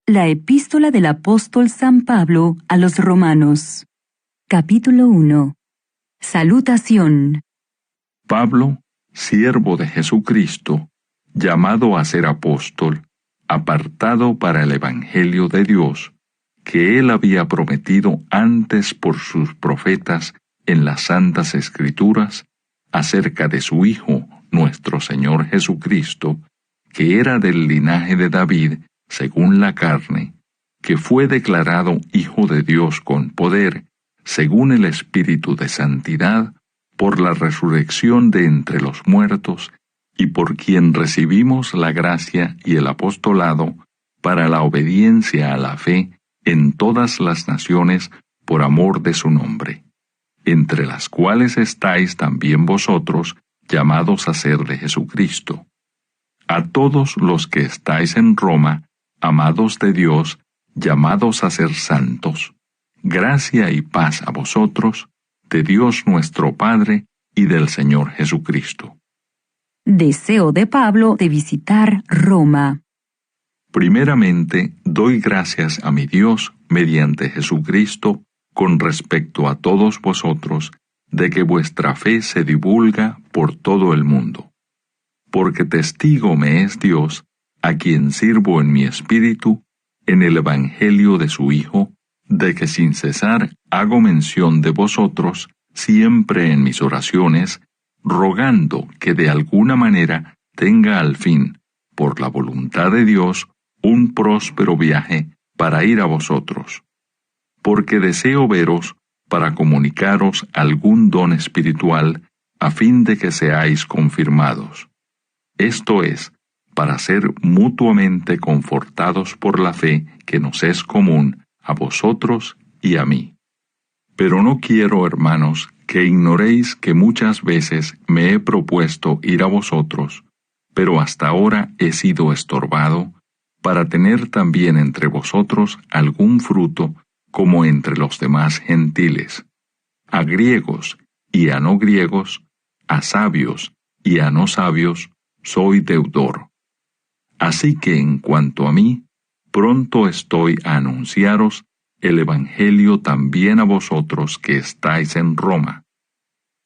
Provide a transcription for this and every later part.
La epístola del apóstol San Pablo a los Romanos. Capítulo 1. Salutación. Pablo, siervo de Jesucristo, llamado a ser apóstol, apartado para el Evangelio de Dios, que él había prometido antes por sus profetas en las Santas Escrituras, acerca de su Hijo, nuestro Señor Jesucristo, que era del linaje de David, según la carne, que fue declarado Hijo de Dios con poder, según el Espíritu de Santidad, por la resurrección de entre los muertos, y por quien recibimos la gracia y el apostolado para la obediencia a la fe en todas las naciones por amor de su nombre, entre las cuales estáis también vosotros, llamados a ser de Jesucristo. A todos los que estáis en Roma, amados de Dios, llamados a ser santos, gracia y paz a vosotros, de Dios nuestro Padre y del Señor Jesucristo. Deseo de Pablo de visitar Roma. Primeramente, doy gracias a mi Dios mediante Jesucristo con respecto a todos vosotros, de que vuestra fe se divulga por todo el mundo. Porque testigo me es Dios, a quien sirvo en mi espíritu, en el Evangelio de su Hijo, de que sin cesar hago mención de vosotros, siempre en mis oraciones, rogando que de alguna manera tenga al fin, por la voluntad de Dios, un próspero viaje para ir a vosotros. Porque deseo veros para comunicaros algún don espiritual, a fin de que seáis confirmados. Esto es, para ser mutuamente confortados por la fe que nos es común a vosotros y a mí. Pero no quiero, hermanos, que ignoréis que muchas veces me he propuesto ir a vosotros, pero hasta ahora he sido estorbado, para tener también entre vosotros algún fruto, como entre los demás gentiles, a griegos y a no griegos, a sabios y a no sabios, soy deudor. Así que en cuanto a mí, pronto estoy a anunciaros el Evangelio también a vosotros que estáis en Roma.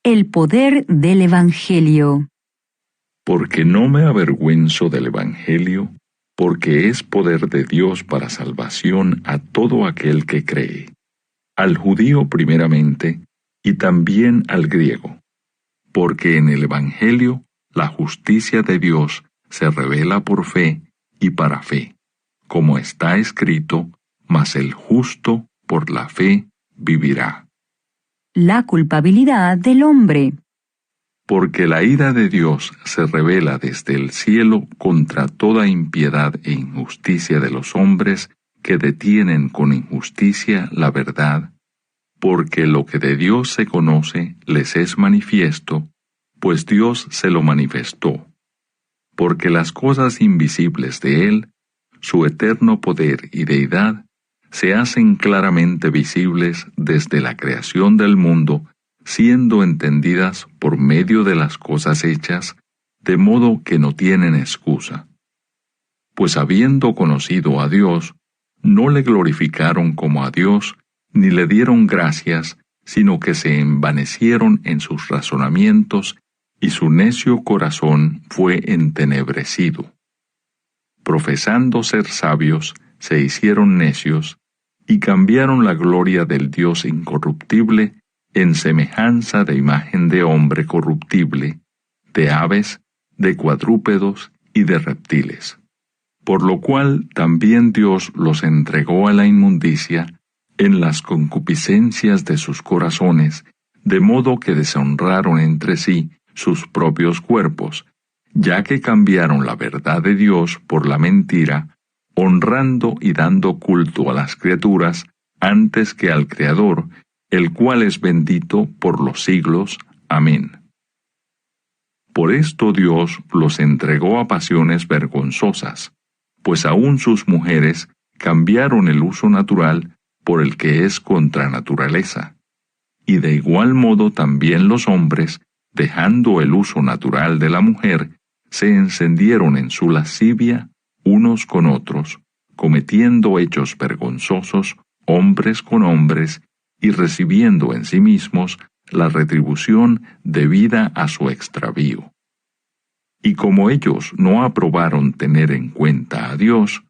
El poder del Evangelio. Porque no me avergüenzo del Evangelio, porque es poder de Dios para salvación a todo aquel que cree, al judío primeramente, y también al griego. Porque en el Evangelio la justicia de Dios se revela por fe y para fe, como está escrito, mas el justo por la fe vivirá. La culpabilidad del hombre. Porque la ira de Dios se revela desde el cielo contra toda impiedad e injusticia de los hombres que detienen con injusticia la verdad, porque lo que de Dios se conoce les es manifiesto, pues Dios se lo manifestó. Porque las cosas invisibles de Él, su eterno poder y deidad, se hacen claramente visibles desde la creación del mundo, siendo entendidas por medio de las cosas hechas, de modo que no tienen excusa. Pues habiendo conocido a Dios, no le glorificaron como a Dios, ni le dieron gracias, sino que se envanecieron en sus razonamientos, y su necio corazón fue entenebrecido. Profesando ser sabios, se hicieron necios, y cambiaron la gloria del Dios incorruptible en semejanza de imagen de hombre corruptible, de aves, de cuadrúpedos y de reptiles. Por lo cual también Dios los entregó a la inmundicia en las concupiscencias de sus corazones, de modo que deshonraron entre sí sus propios cuerpos, ya que cambiaron la verdad de Dios por la mentira, honrando y dando culto a las criaturas antes que al Creador, el cual es bendito por los siglos. Amén. Por esto Dios los entregó a pasiones vergonzosas, pues aún sus mujeres cambiaron el uso natural por el que es contra naturaleza. Y de igual modo también los hombres, dejando el uso natural de la mujer, se encendieron en su lascivia unos con otros, cometiendo hechos vergonzosos, hombres con hombres, y recibiendo en sí mismos la retribución debida a su extravío. Y como ellos no aprobaron tener en cuenta a Dios,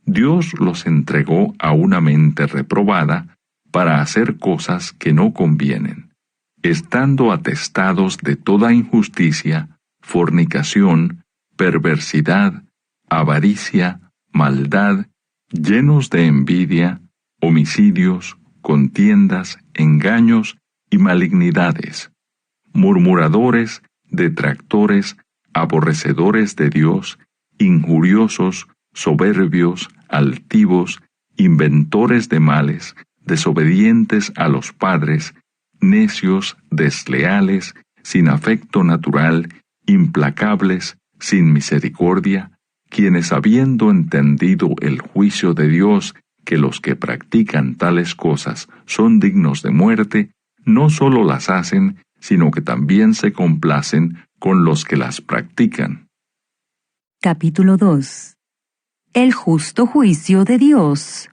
Dios los entregó a una mente reprobada para hacer cosas que no convienen, estando atestados de toda injusticia, fornicación, perversidad, avaricia, maldad, llenos de envidia, homicidios, contiendas, engaños y malignidades, murmuradores, detractores, aborrecedores de Dios, injuriosos, soberbios, altivos, inventores de males, desobedientes a los padres, necios, desleales, sin afecto natural, implacables, sin misericordia, quienes habiendo entendido el juicio de Dios, que los que practican tales cosas son dignos de muerte, no solo las hacen, sino que también se complacen con los que las practican. Capítulo 2. El justo juicio de Dios.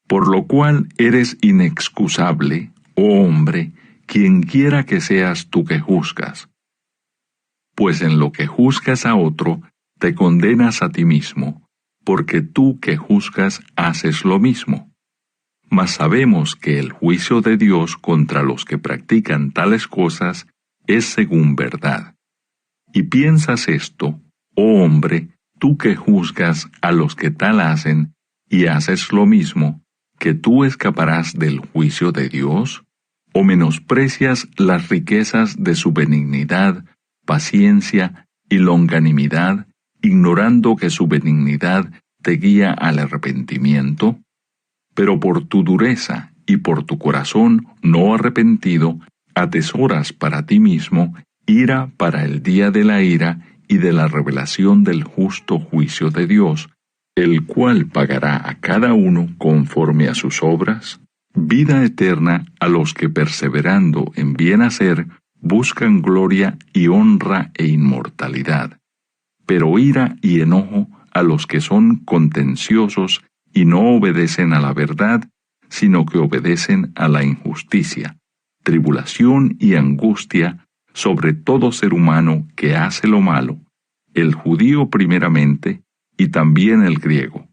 Por lo cual eres inexcusable, oh hombre, quienquiera que seas tú que juzgas. Pues en lo que juzgas a otro, te condenas a ti mismo, porque tú que juzgas haces lo mismo. Mas sabemos que el juicio de Dios contra los que practican tales cosas es según verdad. Y piensas esto, oh hombre, tú que juzgas a los que tal hacen y haces lo mismo, que tú escaparás del juicio de Dios, o menosprecias las riquezas de su benignidad, paciencia y longanimidad, ignorando que su benignidad te guía al arrepentimiento. Pero por tu dureza y por tu corazón no arrepentido, atesoras para ti mismo ira para el día de la ira y de la revelación del justo juicio de Dios, el cual pagará a cada uno conforme a sus obras, vida eterna a los que perseverando en bien hacer buscan gloria y honra e inmortalidad, pero ira y enojo a los que son contenciosos y no obedecen a la verdad, sino que obedecen a la injusticia, tribulación y angustia sobre todo ser humano que hace lo malo, el judío primeramente y también el griego,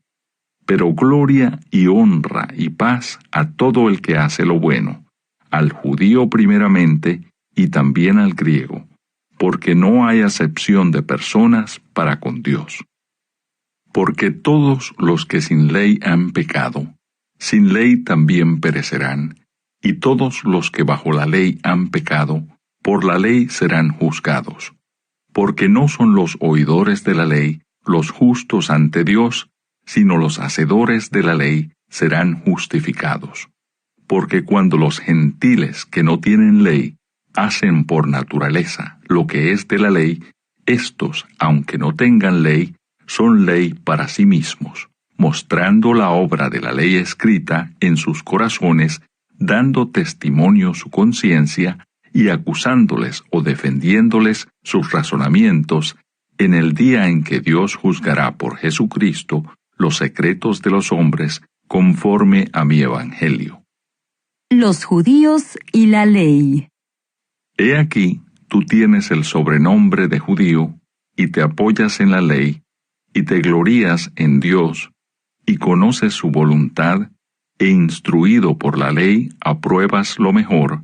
pero gloria y honra y paz a todo el que hace lo bueno, al judío primeramente y también al griego, porque no hay acepción de personas para con Dios. Porque todos los que sin ley han pecado, sin ley también perecerán, y todos los que bajo la ley han pecado, por la ley serán juzgados. Porque no son los oidores de la ley los justos ante Dios, sino los hacedores de la ley serán justificados. Porque cuando los gentiles que no tienen ley hacen por naturaleza lo que es de la ley, éstos, aunque no tengan ley, son ley para sí mismos, mostrando la obra de la ley escrita en sus corazones, dando testimonio su conciencia y acusándoles o defendiéndoles sus razonamientos en el día en que Dios juzgará por Jesucristo los secretos de los hombres conforme a mi evangelio. Los judíos y la ley. He aquí, tú tienes el sobrenombre de judío, y te apoyas en la ley, y te glorías en Dios, y conoces su voluntad, e instruido por la ley apruebas lo mejor,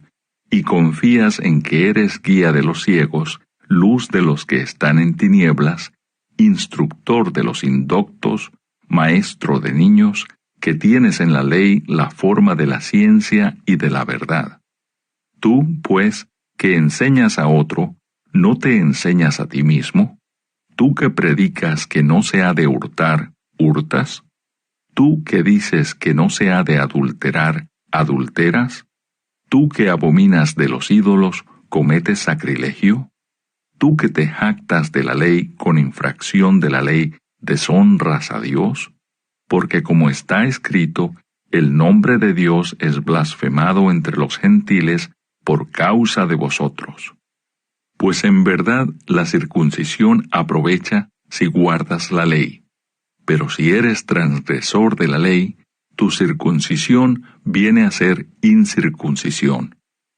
y confías en que eres guía de los ciegos, luz de los que están en tinieblas, instructor de los indoctos, maestro de niños, que tienes en la ley la forma de la ciencia y de la verdad. Tú, pues, que enseñas a otro, ¿no te enseñas a ti mismo? Tú que predicas que no se ha de hurtar, ¿hurtas? Tú que dices que no se ha de adulterar, ¿adulteras? Tú que abominas de los ídolos, ¿cometes sacrilegio? Tú que te jactas de la ley con infracción de la ley, ¿deshonras a Dios? Porque como está escrito, el nombre de Dios es blasfemado entre los gentiles por causa de vosotros. Pues en verdad la circuncisión aprovecha si guardas la ley, Pero si eres transgresor de la ley, tu circuncisión viene a ser incircuncisión.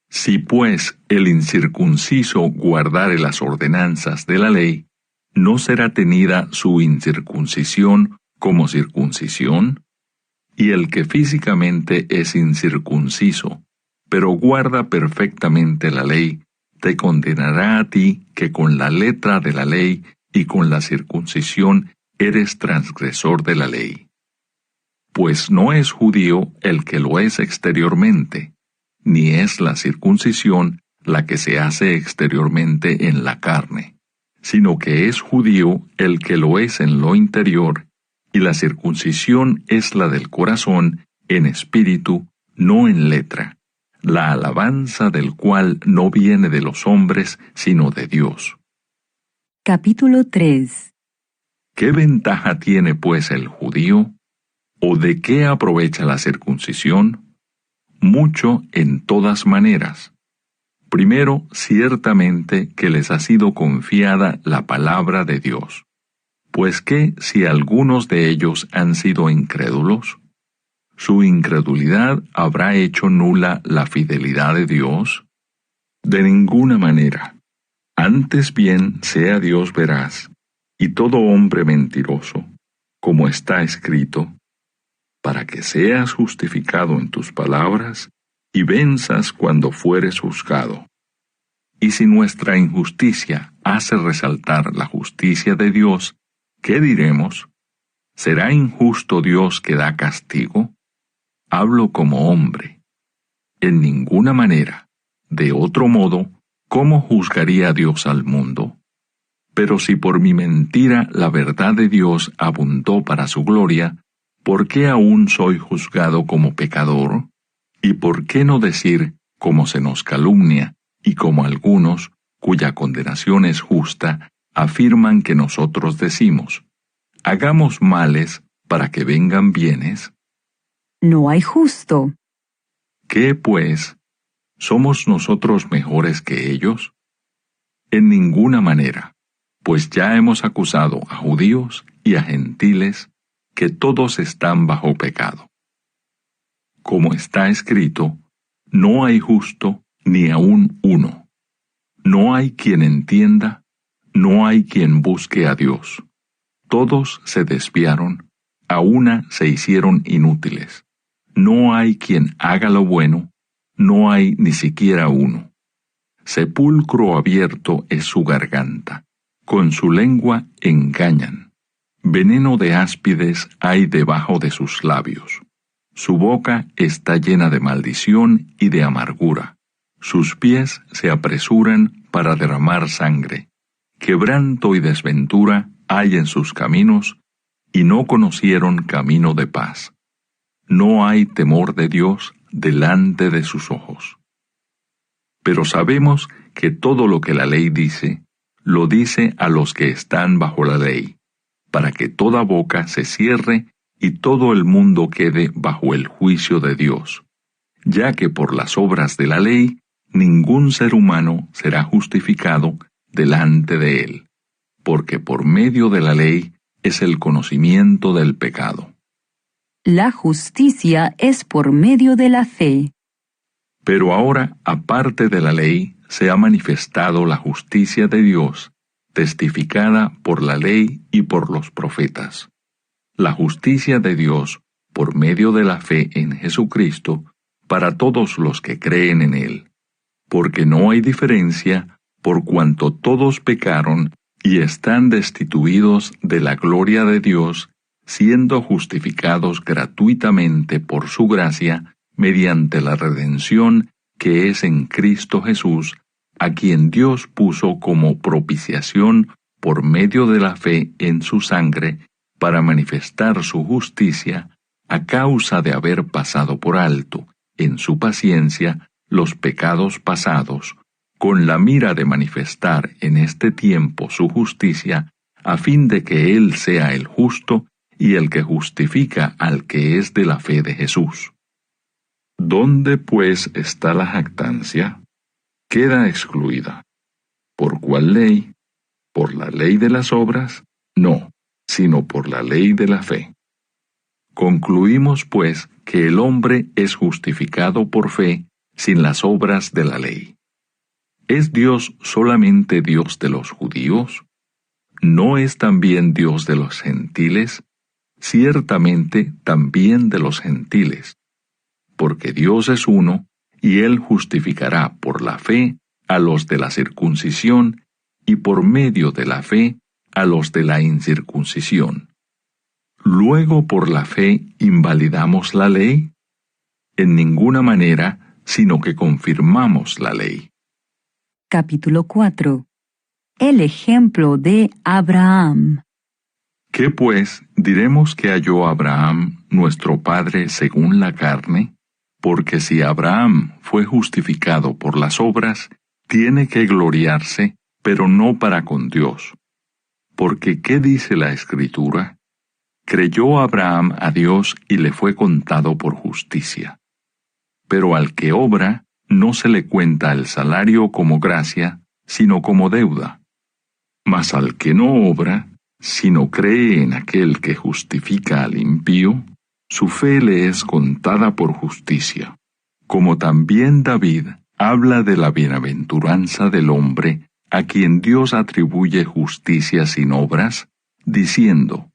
Si pues el incircunciso guardare las ordenanzas de la ley, ¿no será tenida su incircuncisión como circuncisión? Y el que físicamente es incircunciso, pero guarda perfectamente la ley, te condenará a ti que con la letra de la ley y con la circuncisión eres transgresor de la ley. Pues no es judío el que lo es exteriormente, ni es la circuncisión la que se hace exteriormente en la carne, sino que es judío el que lo es en lo interior, y la circuncisión es la del corazón, en espíritu, no en letra, la alabanza del cual no viene de los hombres, sino de Dios. Capítulo 3. ¿Qué ventaja tiene pues el judío? ¿O de qué aprovecha la circuncisión? Mucho en todas maneras. Primero, ciertamente que les ha sido confiada la palabra de Dios. Pues que si algunos de ellos han sido incrédulos, ¿su incredulidad habrá hecho nula la fidelidad de Dios? De ninguna manera. Antes bien sea Dios veraz, y todo hombre mentiroso, como está escrito, para que seas justificado en tus palabras, y venzas cuando fueres juzgado. Y si nuestra injusticia hace resaltar la justicia de Dios, ¿qué diremos? ¿Será injusto Dios que da castigo? Hablo como hombre. En ninguna manera. De otro modo, ¿cómo juzgaría Dios al mundo? Pero si por mi mentira la verdad de Dios abundó para su gloria, ¿por qué aún soy juzgado como pecador? ¿Y por qué no decir, como se nos calumnia, y como algunos, cuya condenación es justa, afirman que nosotros decimos, hagamos males para que vengan bienes? No hay justo. ¿Qué, pues? ¿Somos nosotros mejores que ellos? En ninguna manera, pues ya hemos acusado a judíos y a gentiles que todos están bajo pecado. Como está escrito, no hay justo ni aun uno. No hay quien entienda, no hay quien busque a Dios. Todos se desviaron, a una se hicieron inútiles. No hay quien haga lo bueno, no hay ni siquiera uno. Sepulcro abierto es su garganta, con su lengua engañan. Veneno de áspides hay debajo de sus labios. Su boca está llena de maldición y de amargura. Sus pies se apresuran para derramar sangre. Quebranto y desventura hay en sus caminos, y no conocieron camino de paz. No hay temor de Dios delante de sus ojos. Pero sabemos que todo lo que la ley dice, lo dice a los que están bajo la ley, para que toda boca se cierre y todo el mundo quede bajo el juicio de Dios, ya que por las obras de la ley ningún ser humano será justificado delante de él, porque por medio de la ley es el conocimiento del pecado. La justicia es por medio de la fe. Pero ahora, aparte de la ley, se ha manifestado la justicia de Dios, testificada por la ley y por los profetas. La justicia de Dios, por medio de la fe en Jesucristo, para todos los que creen en Él. Porque no hay diferencia, por cuanto todos pecaron y están destituidos de la gloria de Dios, siendo justificados gratuitamente por su gracia, mediante la redención que es en Cristo Jesús, a quien Dios puso como propiciación por medio de la fe en su sangre, para manifestar su justicia, a causa de haber pasado por alto, en su paciencia, los pecados pasados, con la mira de manifestar en este tiempo su justicia, a fin de que Él sea el justo y el que justifica al que es de la fe de Jesús. ¿Dónde, pues, está la jactancia? Queda excluida. ¿Por cuál ley? ¿Por la ley de las obras? No, sino por la ley de la fe. Concluimos, pues, que el hombre es justificado por fe sin las obras de la ley. ¿Es Dios solamente Dios de los judíos? ¿No es también Dios de los gentiles? Ciertamente también de los gentiles. Porque Dios es uno, y Él justificará por la fe a los de la circuncisión, y por medio de la fe a los de la incircuncisión. ¿Luego por la fe invalidamos la ley? En ninguna manera, sino que confirmamos la ley. Capítulo 4. El ejemplo de Abraham. ¿Qué pues diremos que halló Abraham, nuestro padre según la carne? Porque si Abraham fue justificado por las obras, tiene que gloriarse, pero no para con Dios. Porque ¿qué dice la Escritura? Creyó Abraham a Dios y le fue contado por justicia. Pero al que obra, no se le cuenta el salario como gracia, sino como deuda. Mas al que no obra, sino cree en aquel que justifica al impío, su fe le es contada por justicia. Como también David habla de la bienaventuranza del hombre a quien Dios atribuye justicia sin obras, diciendo: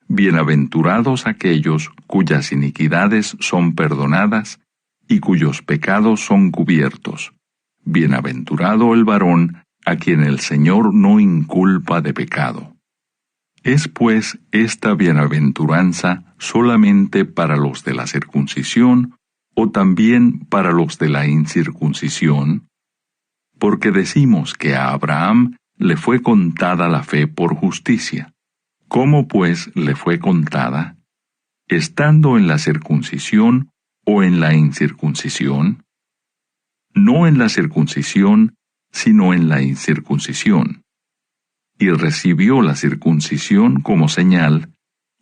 Bienaventurados aquellos cuyas iniquidades son perdonadas y cuyos pecados son cubiertos. Bienaventurado el varón a quien el Señor no inculpa de pecado. ¿Es pues esta bienaventuranza solamente para los de la circuncisión o también para los de la incircuncisión? Porque decimos que a Abraham le fue contada la fe por justicia. ¿Cómo pues le fue contada? ¿Estando en la circuncisión o en la incircuncisión? No en la circuncisión, sino en la incircuncisión. Y recibió la circuncisión como señal,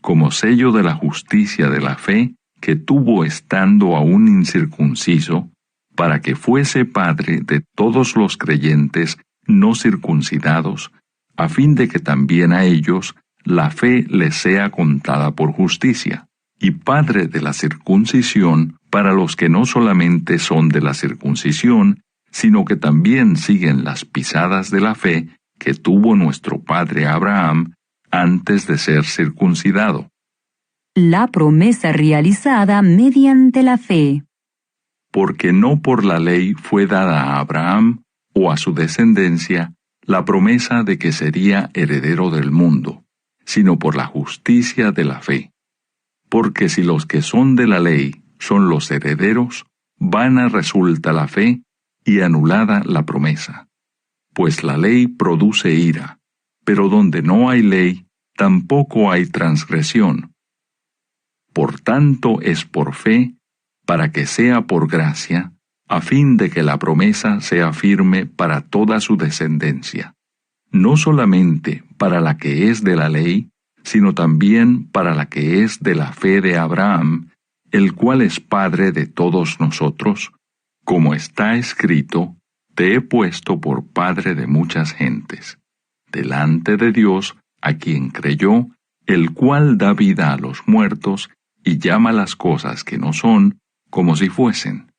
como sello de la justicia de la fe que tuvo estando aún incircunciso, para que fuese padre de todos los creyentes no circuncidados, a fin de que también a ellos la fe les sea contada por justicia, y padre de la circuncisión para los que no solamente son de la circuncisión, sino que también siguen las pisadas de la fe que tuvo nuestro padre Abraham antes de ser circuncidado. La promesa realizada mediante la fe. Porque no por la ley fue dada a Abraham o a su descendencia la promesa de que sería heredero del mundo, sino por la justicia de la fe. Porque si los que son de la ley son los herederos, vana resulta la fe y anulada la promesa. Pues la ley produce ira, pero donde no hay ley, tampoco hay transgresión. Por tanto es por fe, para que sea por gracia, a fin de que la promesa sea firme para toda su descendencia, no solamente para la que es de la ley, sino también para la que es de la fe de Abraham, el cual es Padre de todos nosotros, como está escrito: Te he puesto por padre de muchas gentes, delante de Dios, a quien creyó, el cual da vida a los muertos y llama las cosas que no son como si fuesen.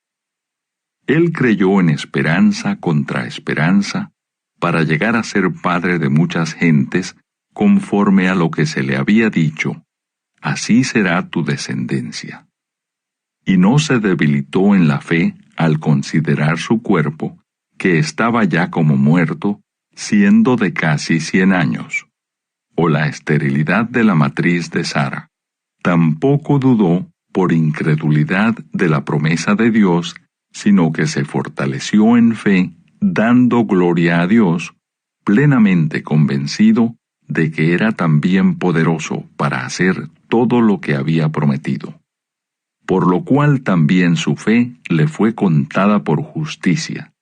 Él creyó en esperanza contra esperanza, para llegar a ser padre de muchas gentes, conforme a lo que se le había dicho: Así será tu descendencia. Y no se debilitó en la fe al considerar su cuerpo, que estaba ya como muerto, siendo de casi 100 años, o la esterilidad de la matriz de Sara. Tampoco dudó por incredulidad de la promesa de Dios, sino que se fortaleció en fe, dando gloria a Dios, plenamente convencido de que era también poderoso para hacer todo lo que había prometido. Por lo cual también su fe le fue contada por justicia.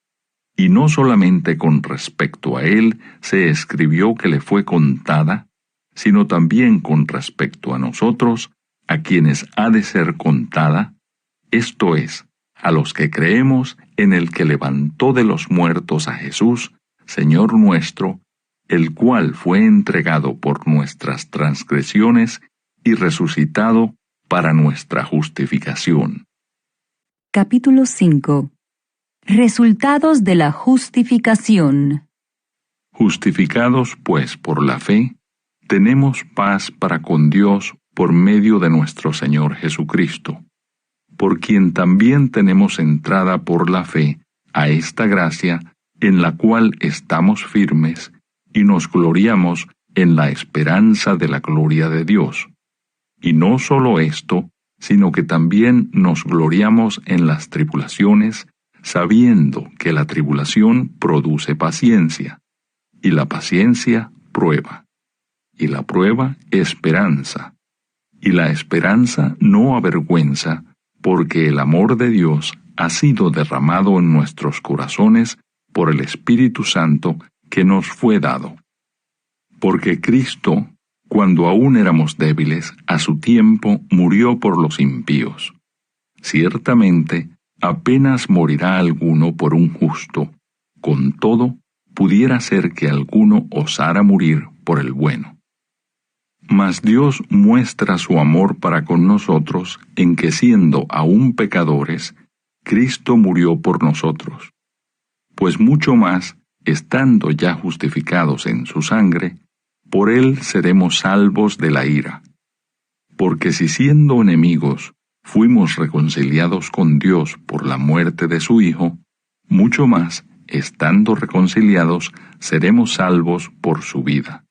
Y no solamente con respecto a él se escribió que le fue contada, sino también con respecto a nosotros, a quienes ha de ser contada, esto es, a los que creemos en el que levantó de los muertos a Jesús, Señor nuestro, el cual fue entregado por nuestras transgresiones y resucitado para nuestra justificación. Capítulo 5. Resultados de la justificación. Justificados, pues, por la fe, tenemos paz para con Dios por medio de nuestro Señor Jesucristo, por quien también tenemos entrada por la fe a esta gracia en la cual estamos firmes y nos gloriamos en la esperanza de la gloria de Dios. Y no solo esto, sino que también nos gloriamos en las tribulaciones, sabiendo que la tribulación produce paciencia, y la paciencia prueba, y la prueba esperanza, y la esperanza no avergüenza, porque el amor de Dios ha sido derramado en nuestros corazones por el Espíritu Santo que nos fue dado. Porque Cristo, cuando aún éramos débiles, a su tiempo murió por los impíos. Ciertamente, apenas morirá alguno por un justo, con todo, pudiera ser que alguno osara morir por el bueno. Mas Dios muestra su amor para con nosotros en que siendo aún pecadores, Cristo murió por nosotros. Pues mucho más, estando ya justificados en su sangre, por él seremos salvos de la ira. Porque si siendo enemigos fuimos reconciliados con Dios por la muerte de su Hijo, mucho más, estando reconciliados, seremos salvos por su vida.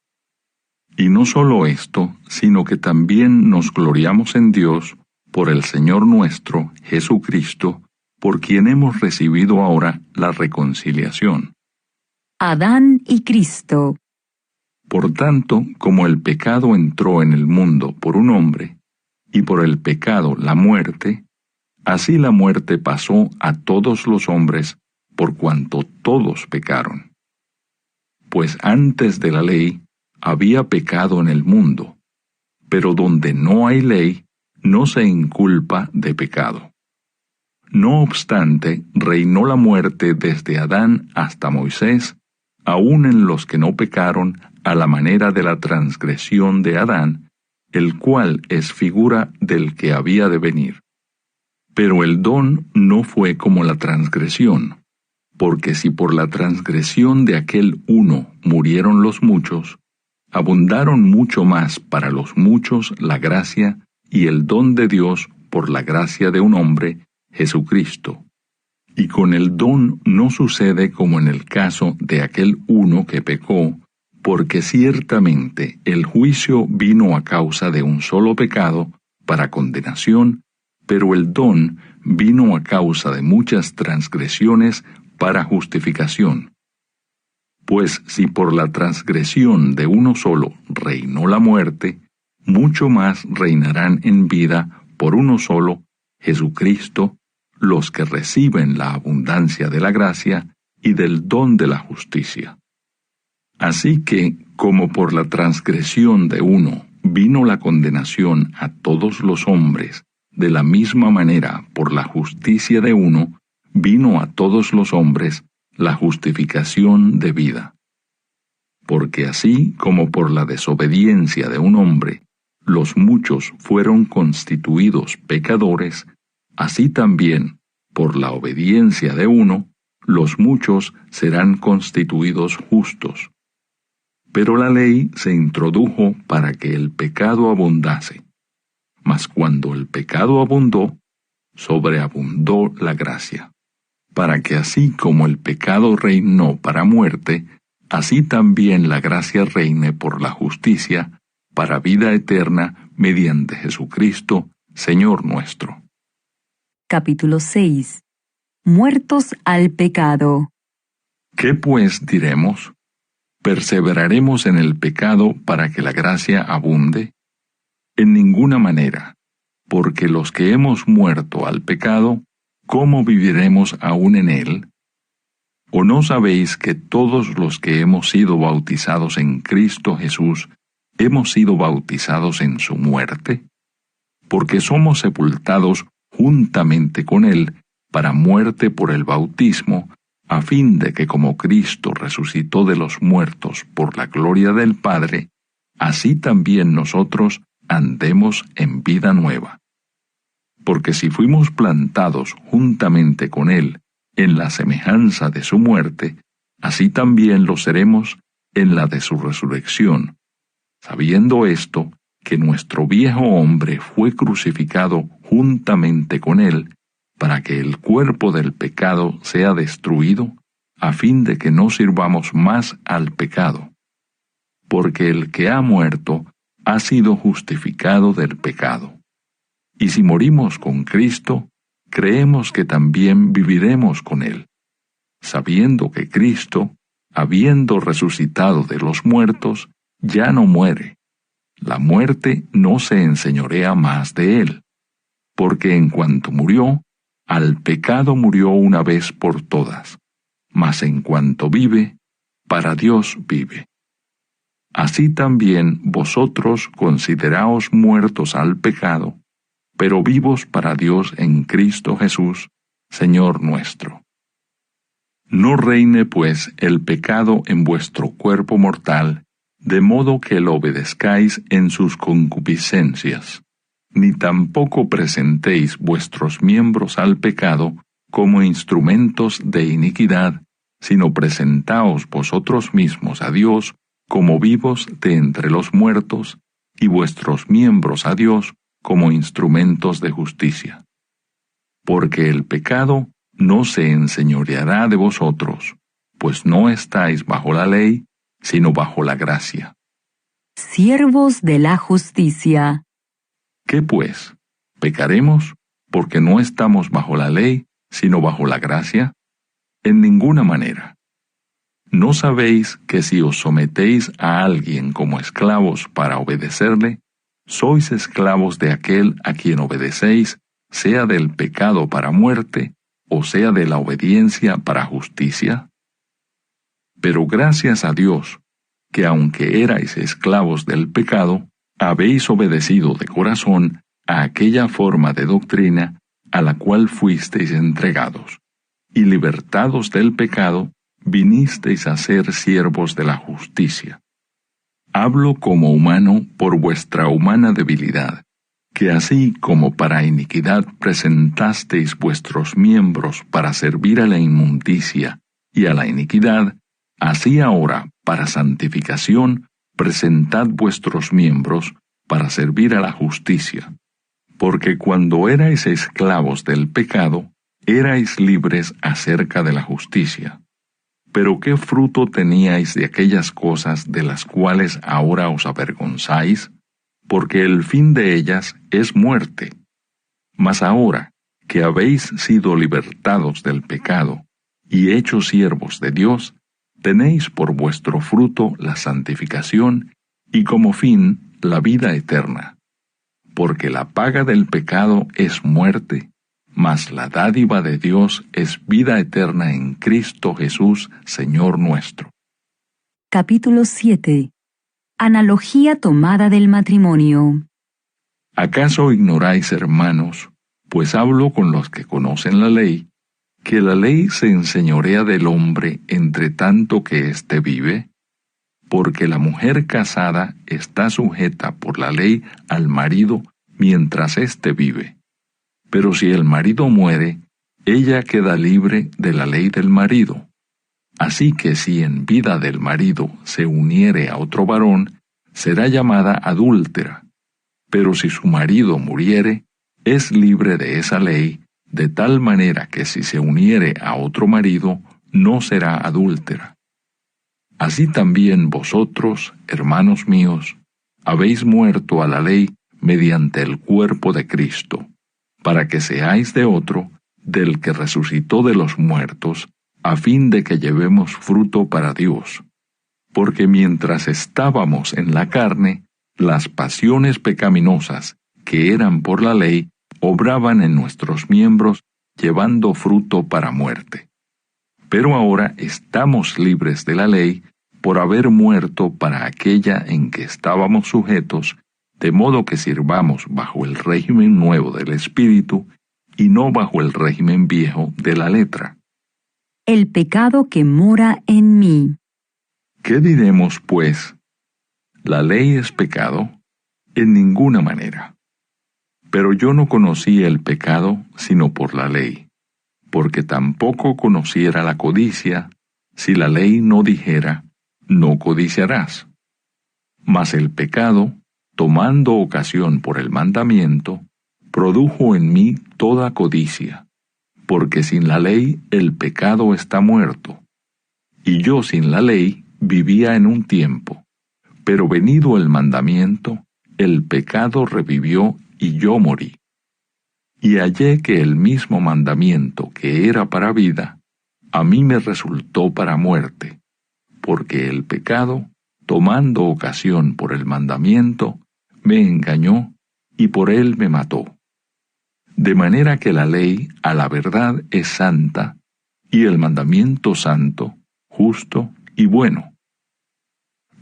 Y no solo esto, sino que también nos gloriamos en Dios por el Señor nuestro, Jesucristo, por quien hemos recibido ahora la reconciliación. Adán y Cristo. Por tanto, como el pecado entró en el mundo por un hombre, y por el pecado la muerte, así la muerte pasó a todos los hombres, por cuanto todos pecaron. Pues antes de la ley había pecado en el mundo, pero donde no hay ley, no se inculpa de pecado. No obstante, reinó la muerte desde Adán hasta Moisés, aun en los que no pecaron a la manera de la transgresión de Adán, el cual es figura del que había de venir. Pero el don no fue como la transgresión, porque si por la transgresión de aquel uno murieron los muchos, abundaron mucho más para los muchos la gracia y el don de Dios por la gracia de un hombre, Jesucristo. Y con el don no sucede como en el caso de aquel uno que pecó, porque ciertamente el juicio vino a causa de un solo pecado para condenación, pero el don vino a causa de muchas transgresiones para justificación. Pues si por la transgresión de uno solo reinó la muerte, mucho más reinarán en vida por uno solo, Jesucristo, los que reciben la abundancia de la gracia y del don de la justicia. Así que, como por la transgresión de uno vino la condenación a todos los hombres, de la misma manera por la justicia de uno vino a todos los hombres la justificación de vida. Porque así como por la desobediencia de un hombre los muchos fueron constituidos pecadores, así también, por la obediencia de uno, los muchos serán constituidos justos. Pero la ley se introdujo para que el pecado abundase. Mas cuando el pecado abundó, sobreabundó la gracia, para que así como el pecado reinó para muerte, así también la gracia reine por la justicia, para vida eterna, mediante Jesucristo, Señor nuestro. Capítulo 6. Muertos al pecado. ¿Qué pues diremos? ¿Perseveraremos en el pecado para que la gracia abunde? En ninguna manera, porque los que hemos muerto al pecado, ¿cómo viviremos aún en él? ¿O no sabéis que todos los que hemos sido bautizados en Cristo Jesús, hemos sido bautizados en su muerte? Porque somos sepultados juntamente con él para muerte por el bautismo, a fin de que como Cristo resucitó de los muertos por la gloria del Padre, así también nosotros andemos en vida nueva. Porque si fuimos plantados juntamente con Él en la semejanza de su muerte, así también lo seremos en la de su resurrección, sabiendo esto, que nuestro viejo hombre fue crucificado juntamente con Él, para que el cuerpo del pecado sea destruido, a fin de que no sirvamos más al pecado. Porque el que ha muerto ha sido justificado del pecado. Y si morimos con Cristo, creemos que también viviremos con Él, sabiendo que Cristo, habiendo resucitado de los muertos, ya no muere. La muerte no se enseñorea más de Él, porque en cuanto murió, al pecado murió una vez por todas, mas en cuanto vive, para Dios vive. Así también vosotros consideraos muertos al pecado, pero vivos para Dios en Cristo Jesús, Señor nuestro. No reine pues el pecado en vuestro cuerpo mortal, de modo que lo obedezcáis en sus concupiscencias, ni tampoco presentéis vuestros miembros al pecado como instrumentos de iniquidad, sino presentaos vosotros mismos a Dios como vivos de entre los muertos, y vuestros miembros a Dios como instrumentos de justicia. Porque el pecado no se enseñoreará de vosotros, pues no estáis bajo la ley, sino bajo la gracia. Siervos de la justicia. ¿Qué pues? ¿Pecaremos porque no estamos bajo la ley, sino bajo la gracia? En ninguna manera. ¿No sabéis que si os sometéis a alguien como esclavos para obedecerle, sois esclavos de aquel a quien obedecéis, sea del pecado para muerte, o sea de la obediencia para justicia? Pero gracias a Dios, que aunque erais esclavos del pecado, habéis obedecido de corazón a aquella forma de doctrina a la cual fuisteis entregados, y libertados del pecado, vinisteis a ser siervos de la justicia. Hablo como humano por vuestra humana debilidad, que así como para iniquidad presentasteis vuestros miembros para servir a la inmundicia y a la iniquidad, así ahora para santificación presentad vuestros miembros para servir a la justicia. Porque cuando erais esclavos del pecado, erais libres acerca de la justicia. Pero ¿qué fruto teníais de aquellas cosas de las cuales ahora os avergonzáis? Porque el fin de ellas es muerte. Mas ahora, que habéis sido libertados del pecado y hechos siervos de Dios, tenéis por vuestro fruto la santificación y como fin la vida eterna. Porque la paga del pecado es muerte, mas la dádiva de Dios es vida eterna en Cristo Jesús, Señor nuestro. Capítulo 7. Analogía tomada del matrimonio. ¿Acaso ignoráis, hermanos, pues hablo con los que conocen la ley, que la ley se enseñorea del hombre entre tanto que éste vive? Porque la mujer casada está sujeta por la ley al marido mientras éste vive. Pero si el marido muere, ella queda libre de la ley del marido. Así que si en vida del marido se uniere a otro varón, será llamada adúltera. Pero si su marido muriere, es libre de esa ley, de tal manera que si se uniere a otro marido, no será adúltera. Así también vosotros, hermanos míos, habéis muerto a la ley mediante el cuerpo de Cristo, para que seáis de otro, del que resucitó de los muertos, a fin de que llevemos fruto para Dios. Porque mientras estábamos en la carne, las pasiones pecaminosas, que eran por la ley, obraban en nuestros miembros, llevando fruto para muerte. Pero ahora estamos libres de la ley, por haber muerto para aquella en que estábamos sujetos, de modo que sirvamos bajo el régimen nuevo del Espíritu, y no bajo el régimen viejo de la letra. el pecado que mora en mí. ¿Qué diremos, pues? ¿La ley es pecado? En ninguna manera. Pero yo no conocí el pecado sino por la ley, porque tampoco conociera la codicia, si la ley no dijera, no codiciarás. Mas el pecado, tomando ocasión por el mandamiento, produjo en mí toda codicia, porque sin la ley el pecado está muerto. Y yo sin la ley vivía en un tiempo, pero venido el mandamiento, el pecado revivió y yo morí. Y hallé que el mismo mandamiento que era para vida, a mí me resultó para muerte, porque el pecado, tomando ocasión por el mandamiento, me engañó y por él me mató. De manera que la ley a la verdad es santa, y el mandamiento santo, justo y bueno.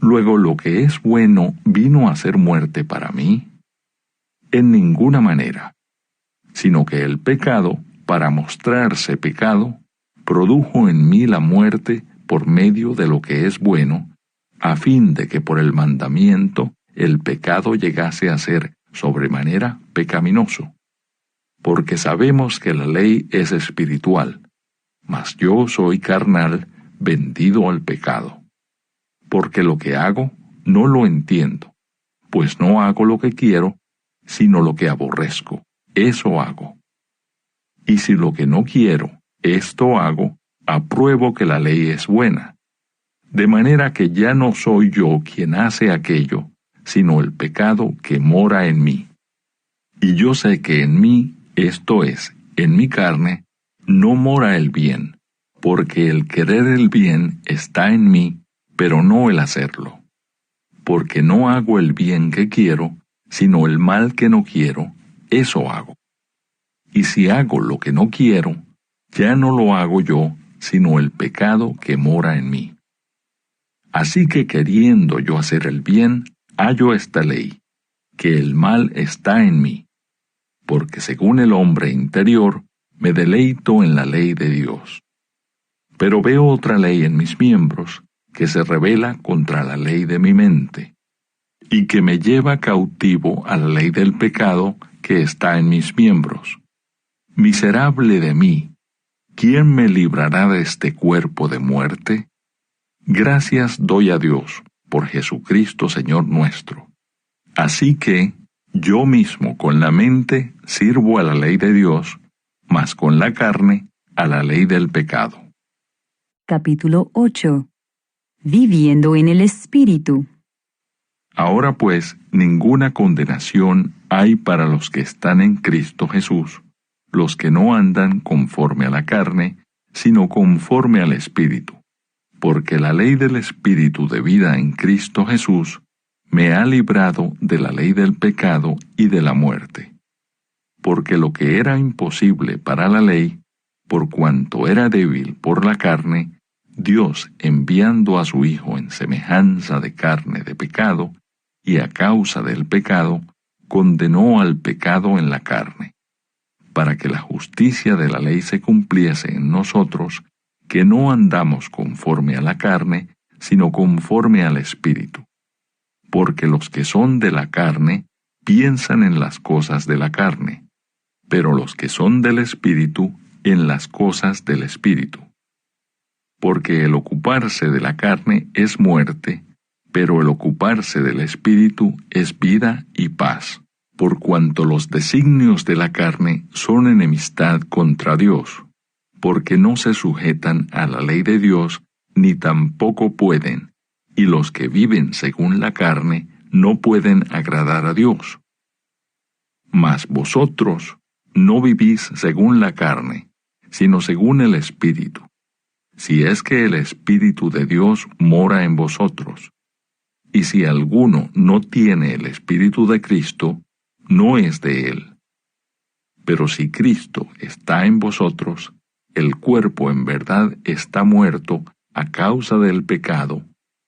Luego lo que es bueno vino a ser muerte para mí, en ninguna manera, sino que el pecado, para mostrarse pecado, produjo en mí la muerte por medio de lo que es bueno, a fin de que por el mandamiento el pecado llegase a ser sobremanera pecaminoso. Porque sabemos que la ley es espiritual, mas yo soy carnal, vendido al pecado. Porque lo que hago no lo entiendo, pues no hago lo que quiero, sino lo que aborrezco, eso hago. Y si lo que no quiero, esto hago, apruebo que la ley es buena. De manera que ya no soy yo quien hace aquello, sino el pecado que mora en mí. Y yo sé que en mí, esto es, en mi carne, no mora el bien, porque el querer el bien está en mí, pero no el hacerlo. Porque no hago el bien que quiero, sino el mal que no quiero, eso hago. Y si hago lo que no quiero, ya no lo hago yo, sino el pecado que mora en mí. Así que queriendo yo hacer el bien, hallo esta ley, que el mal está en mí, porque según el hombre interior, me deleito en la ley de Dios. Pero veo otra ley en mis miembros, que se rebela contra la ley de mi mente, y que me lleva cautivo a la ley del pecado que está en mis miembros. Miserable de mí, ¿quién me librará de este cuerpo de muerte? Gracias doy a Dios por Jesucristo Señor nuestro. Así que, yo mismo con la mente sirvo a la ley de Dios, mas con la carne a la ley del pecado. Capítulo 8. Viviendo en el Espíritu. Ahora pues, ninguna condenación hay para los que están en Cristo Jesús, los que no andan conforme a la carne, sino conforme al Espíritu. Porque la ley del Espíritu de vida en Cristo Jesús me ha librado de la ley del pecado y de la muerte. Porque lo que era imposible para la ley, por cuanto era débil por la carne, Dios, enviando a su Hijo en semejanza de carne de pecado, y a causa del pecado, condenó al pecado en la carne, para que la justicia de la ley se cumpliese en nosotros, que no andamos conforme a la carne, sino conforme al Espíritu. Porque los que son de la carne piensan en las cosas de la carne, pero los que son del Espíritu en las cosas del Espíritu. Porque el ocuparse de la carne es muerte, pero el ocuparse del Espíritu es vida y paz, por cuanto los designios de la carne son enemistad contra Dios, porque no se sujetan a la ley de Dios, ni tampoco pueden, y los que viven según la carne no pueden agradar a Dios. Mas vosotros no vivís según la carne, sino según el Espíritu, si es que el Espíritu de Dios mora en vosotros. Y si alguno no tiene el Espíritu de Cristo, no es de él. Pero si Cristo está en vosotros, el cuerpo en verdad está muerto a causa del pecado,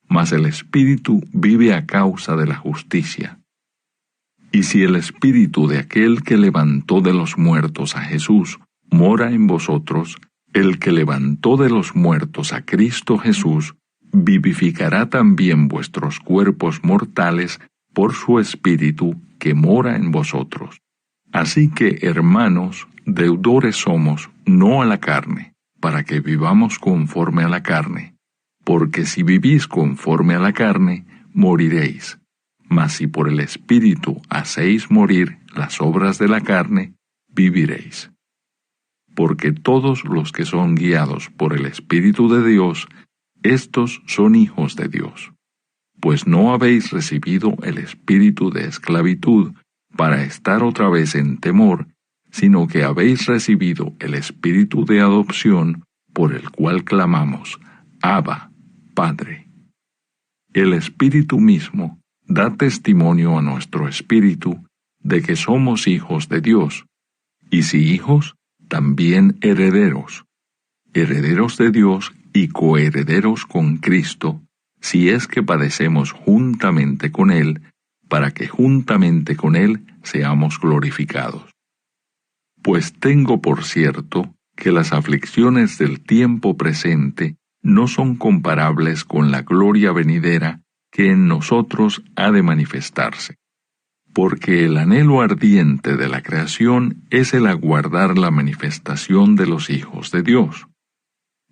mas el Espíritu vive a causa de la justicia. Y si el Espíritu de aquel que levantó de los muertos a Jesús mora en vosotros, El que levantó de los muertos a Cristo Jesús, vivificará también vuestros cuerpos mortales por su Espíritu que mora en vosotros. Así que, hermanos, deudores somos, no a la carne, para que vivamos conforme a la carne. Porque si vivís conforme a la carne, moriréis. Mas si por el Espíritu hacéis morir las obras de la carne, viviréis. Porque todos los que son guiados por el Espíritu de Dios, estos son hijos de Dios. Pues no habéis recibido el espíritu de esclavitud para estar otra vez en temor, sino que habéis recibido el espíritu de adopción, por el cual clamamos, Abba, Padre. El Espíritu mismo da testimonio a nuestro espíritu de que somos hijos de Dios, y si hijos, también herederos, herederos de Dios y coherederos con Cristo, si es que padecemos juntamente con Él, para que juntamente con Él seamos glorificados. Pues tengo por cierto que las aflicciones del tiempo presente no son comparables con la gloria venidera que en nosotros ha de manifestarse. Porque el anhelo ardiente de la creación es el aguardar la manifestación de los hijos de Dios.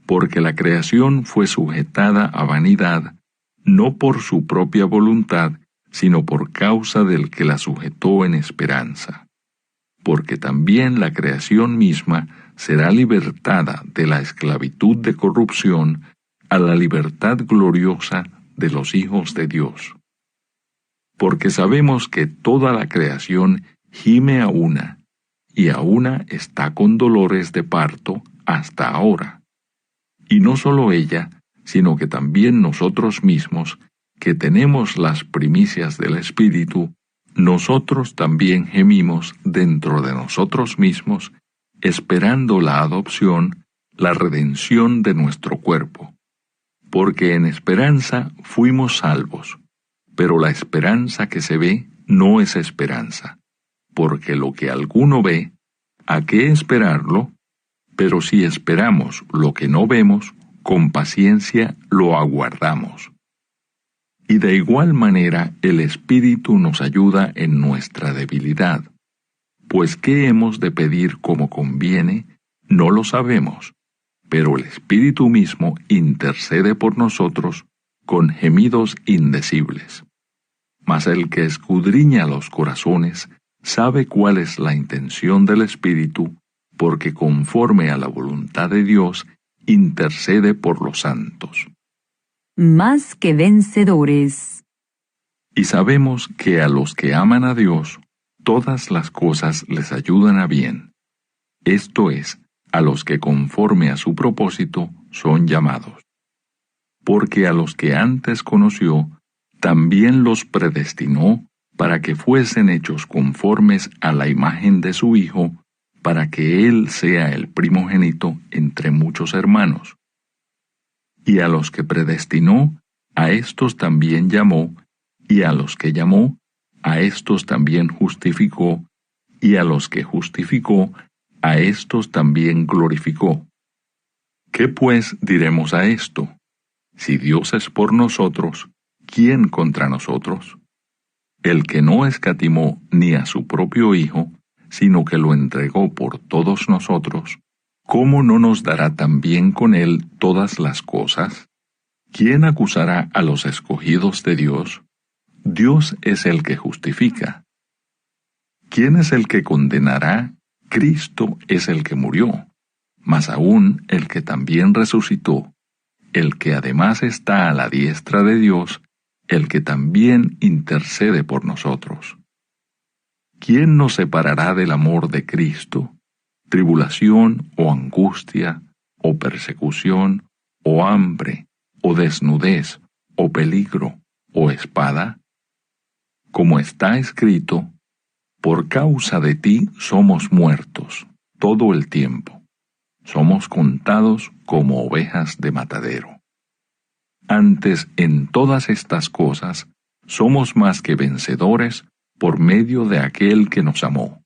Porque la creación fue sujetada a vanidad, no por su propia voluntad, sino por causa del que la sujetó en esperanza. Porque también la creación misma será libertada de la esclavitud de corrupción a la libertad gloriosa de los hijos de Dios. Porque sabemos que toda la creación gime a una, y a una está con dolores de parto hasta ahora. Y no solo ella, sino que también nosotros mismos, que tenemos las primicias del Espíritu, nosotros también gemimos dentro de nosotros mismos, esperando la adopción, la redención de nuestro cuerpo. Porque en esperanza fuimos salvos. Pero la esperanza que se ve no es esperanza, porque lo que alguno ve, ¿a qué esperarlo? Pero si esperamos lo que no vemos, con paciencia lo aguardamos. Y de igual manera el Espíritu nos ayuda en nuestra debilidad. Pues ¿qué hemos de pedir como conviene? No lo sabemos, pero el Espíritu mismo intercede por nosotros con gemidos indecibles. Mas el que escudriña los corazones sabe cuál es la intención del Espíritu, porque conforme a la voluntad de Dios intercede por los santos. Más que vencedores. Y sabemos que a los que aman a Dios, todas las cosas les ayudan a bien. Esto es, a los que conforme a su propósito son llamados. Porque a los que antes conoció, también los predestinó para que fuesen hechos conformes a la imagen de su Hijo, para que Él sea el primogénito entre muchos hermanos. Y a los que predestinó, a éstos también llamó, y a los que llamó, a éstos también justificó, y a los que justificó, a éstos también glorificó. ¿Qué pues diremos a esto? Si Dios es por nosotros, ¿quién contra nosotros? El que no escatimó ni a su propio Hijo, sino que lo entregó por todos nosotros, ¿cómo no nos dará también con Él todas las cosas? ¿Quién acusará a los escogidos de Dios? Dios es el que justifica. ¿Quién es el que condenará? Cristo es el que murió, mas aún el que también resucitó, el que además está a la diestra de Dios, el que también intercede por nosotros. ¿Quién nos separará del amor de Cristo? ¿Tribulación o angustia, o persecución, o hambre, o desnudez, o peligro, o espada? Como está escrito, por causa de ti somos muertos todo el tiempo. Somos contados como ovejas de matadero. Antes, en todas estas cosas, somos más que vencedores por medio de aquel que nos amó.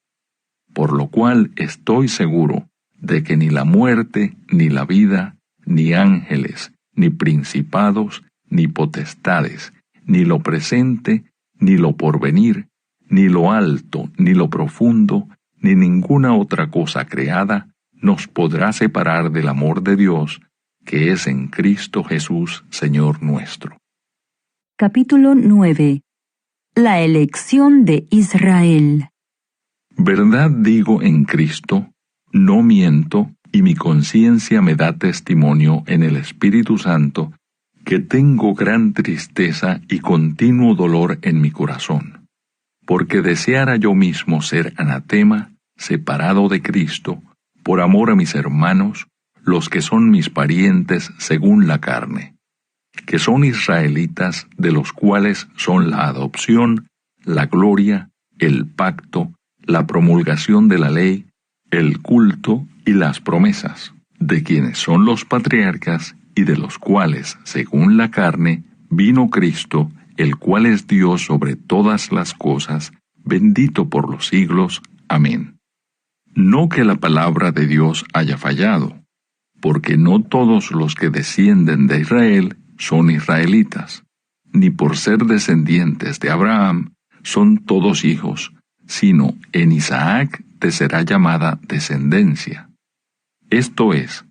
Por lo cual estoy seguro de que ni la muerte, ni la vida, ni ángeles, ni principados, ni potestades, ni lo presente, ni lo porvenir, ni lo alto, ni lo profundo, ni ninguna otra cosa creada nos podrá separar del amor de Dios, que es en Cristo Jesús, Señor nuestro. Capítulo 9. La elección de Israel. Verdad digo en Cristo, no miento, y mi conciencia me da testimonio en el Espíritu Santo, que tengo gran tristeza y continuo dolor en mi corazón, porque deseara yo mismo ser anatema, separado de Cristo, por amor a mis hermanos, los que son mis parientes según la carne, que son israelitas, de los cuales son la adopción, la gloria, el pacto, la promulgación de la ley, el culto y las promesas, de quienes son los patriarcas y de los cuales, según la carne, vino Cristo, el cual es Dios sobre todas las cosas, bendito por los siglos. Amén. No que la palabra de Dios haya fallado, porque no todos los que descienden de Israel son israelitas, ni por ser descendientes de Abraham son todos hijos, sino en Isaac te será llamada descendencia. Esto es,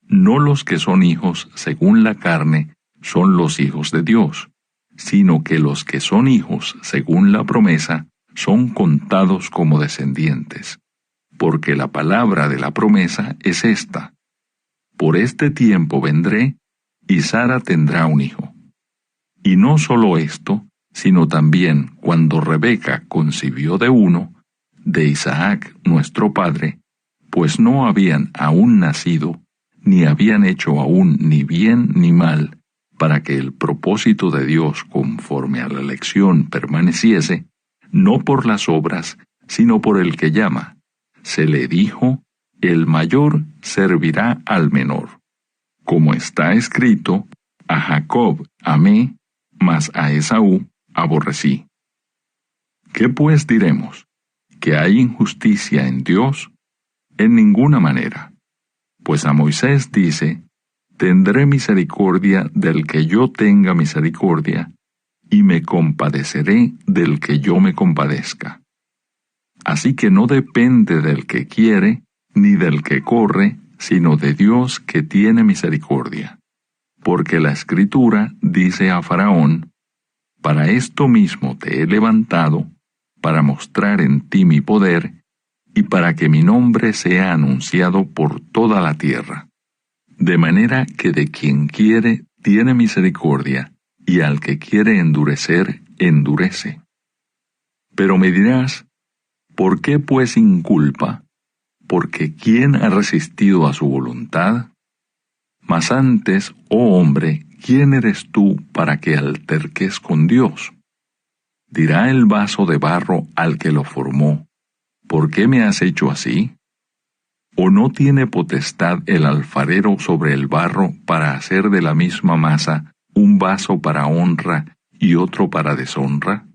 no los que son hijos según la carne son los hijos de Dios, sino que los que son hijos según la promesa son contados como descendientes, porque la palabra de la promesa es esta: por este tiempo vendré, y Sara tendrá un hijo. Y no solo esto, sino también cuando Rebeca concibió de uno, de Isaac nuestro padre, pues no habían aún nacido, ni habían hecho aún ni bien ni mal, para que el propósito de Dios conforme a la elección permaneciese, no por las obras, sino por el que llama. Se le dijo, el mayor servirá al menor. Como está escrito, a Jacob amé, mas a Esaú aborrecí. ¿Qué pues diremos? ¿Que hay injusticia en Dios? En ninguna manera. Pues a Moisés dice, tendré misericordia del que yo tenga misericordia, y me compadeceré del que yo me compadezca. Así que no depende del que quiere, ni del que corre, sino de Dios que tiene misericordia. Porque la Escritura dice a Faraón, para esto mismo te he levantado, para mostrar en ti mi poder, y para que mi nombre sea anunciado por toda la tierra. De manera que de quien quiere tiene misericordia, y al que quiere endurecer, endurece. Pero me dirás, ¿por qué pues inculpa? Porque ¿quién ha resistido a su voluntad? Mas antes, oh hombre, ¿quién eres tú para que alterques con Dios? Dirá el vaso de barro al que lo formó, ¿por qué me has hecho así? ¿O no tiene potestad el alfarero sobre el barro para hacer de la misma masa un vaso para honra y otro para deshonra?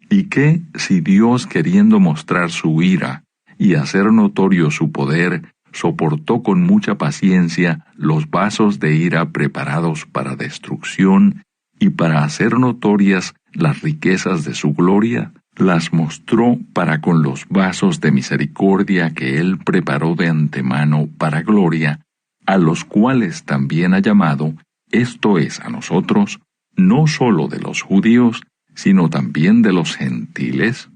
¿Y qué si Dios, queriendo mostrar su ira y hacer notorio su poder, soportó con mucha paciencia los vasos de ira preparados para destrucción y para hacer notorias las riquezas de su gloria? Las mostró para con los vasos de misericordia que él preparó de antemano para gloria, a los cuales también ha llamado, esto es a nosotros, no solo de los judíos, sino también de los gentiles.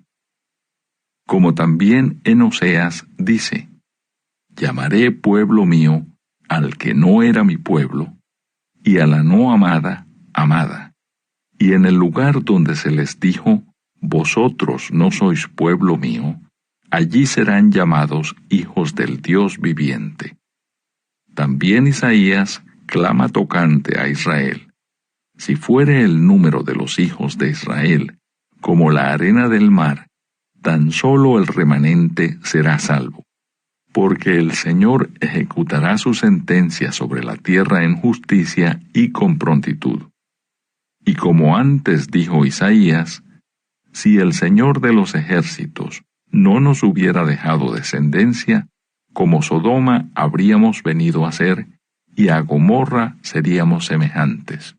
Como también en Oseas dice, llamaré pueblo mío al que no era mi pueblo, y a la no amada, amada. Y en el lugar donde se les dijo, vosotros no sois pueblo mío, allí serán llamados hijos del Dios viviente. También Isaías clama tocante a Israel. Si fuere el número de los hijos de Israel como la arena del mar, tan solo el remanente será salvo. Porque el Señor ejecutará su sentencia sobre la tierra en justicia y con prontitud. Y como antes dijo Isaías, si el Señor de los ejércitos no nos hubiera dejado descendencia, como Sodoma habríamos venido a ser, y a Gomorra seríamos semejantes.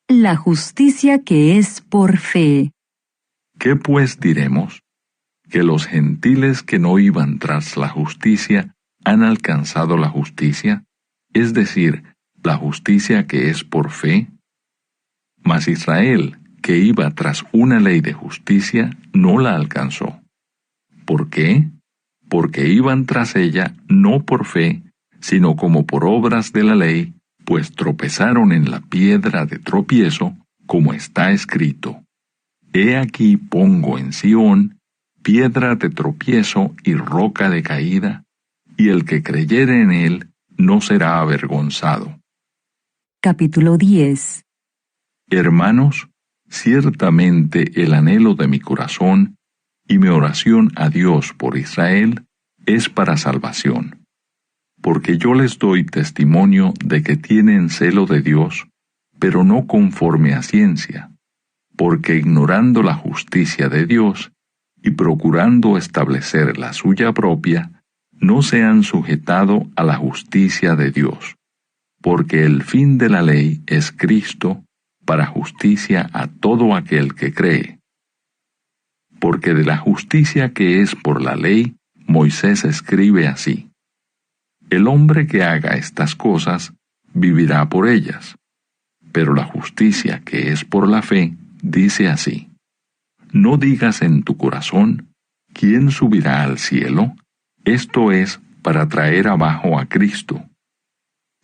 La justicia que es por fe. ¿Qué pues diremos? ¿Que los gentiles que no iban tras la justicia han alcanzado la justicia? Es decir, la justicia que es por fe. Mas Israel, que iba tras una ley de justicia, no la alcanzó. ¿Por qué? Porque iban tras ella no por fe, sino como por obras de la ley, pues tropezaron en la piedra de tropiezo, como está escrito: He aquí pongo en Sión piedra de tropiezo y roca de caída, y el que creyere en él no será avergonzado. Capítulo 10. Hermanos, ciertamente el anhelo de mi corazón y mi oración a Dios por Israel es para salvación. Porque yo les doy testimonio de que tienen celo de Dios, pero no conforme a ciencia, porque ignorando la justicia de Dios y procurando establecer la suya propia, no se han sujetado a la justicia de Dios, porque el fin de la ley es Cristo, para justicia a todo aquel que cree. Porque de la justicia que es por la ley, Moisés escribe así: El hombre que haga estas cosas vivirá por ellas. Pero la justicia que es por la fe dice así: No digas en tu corazón, ¿quién subirá al cielo? Esto es, para traer abajo a Cristo.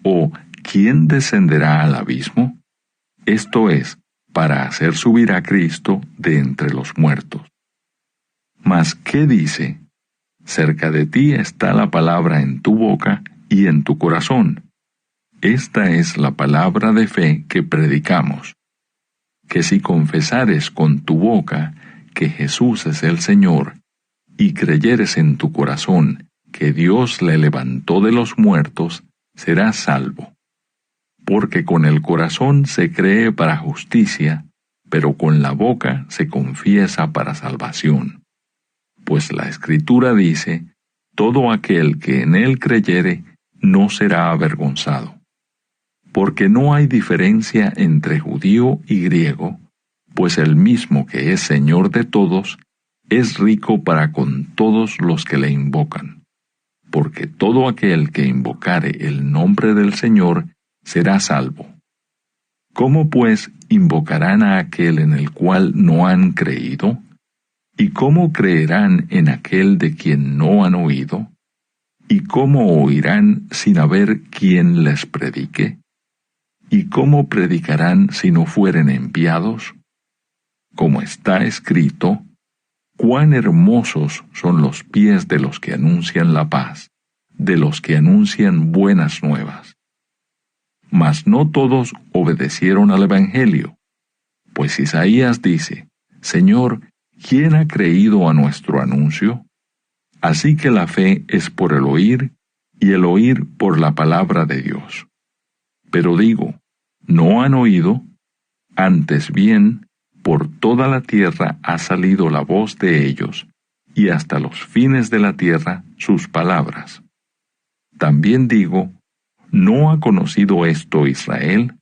O, ¿quién descenderá al abismo? Esto es, para hacer subir a Cristo de entre los muertos. Mas, ¿qué dice? Cerca de ti está la palabra en tu boca y en tu corazón. Esta es la palabra de fe que predicamos: que si confesares con tu boca que Jesús es el Señor, y creyeres en tu corazón que Dios le levantó de los muertos, serás salvo. Porque con el corazón se cree para justicia, pero con la boca se confiesa para salvación. Pues la Escritura dice: todo aquel que en él creyere no será avergonzado. Porque no hay diferencia entre judío y griego, pues el mismo que es Señor de todos, es rico para con todos los que le invocan. Porque todo aquel que invocare el nombre del Señor será salvo. ¿Cómo pues invocarán a aquel en el cual no han creído? ¿Y cómo creerán en aquel de quien no han oído? ¿Y cómo oirán sin haber quien les predique? ¿Y cómo predicarán si no fueren enviados? Como está escrito: cuán hermosos son los pies de los que anuncian la paz, de los que anuncian buenas nuevas. Mas no todos obedecieron al Evangelio, pues Isaías dice: Señor, ¿quién ha creído a nuestro anuncio? Así que la fe es por el oír, y el oír por la palabra de Dios. Pero digo, ¿no han oído? Antes bien, por toda la tierra ha salido la voz de ellos, y hasta los fines de la tierra sus palabras. También digo, ¿no ha conocido esto Israel?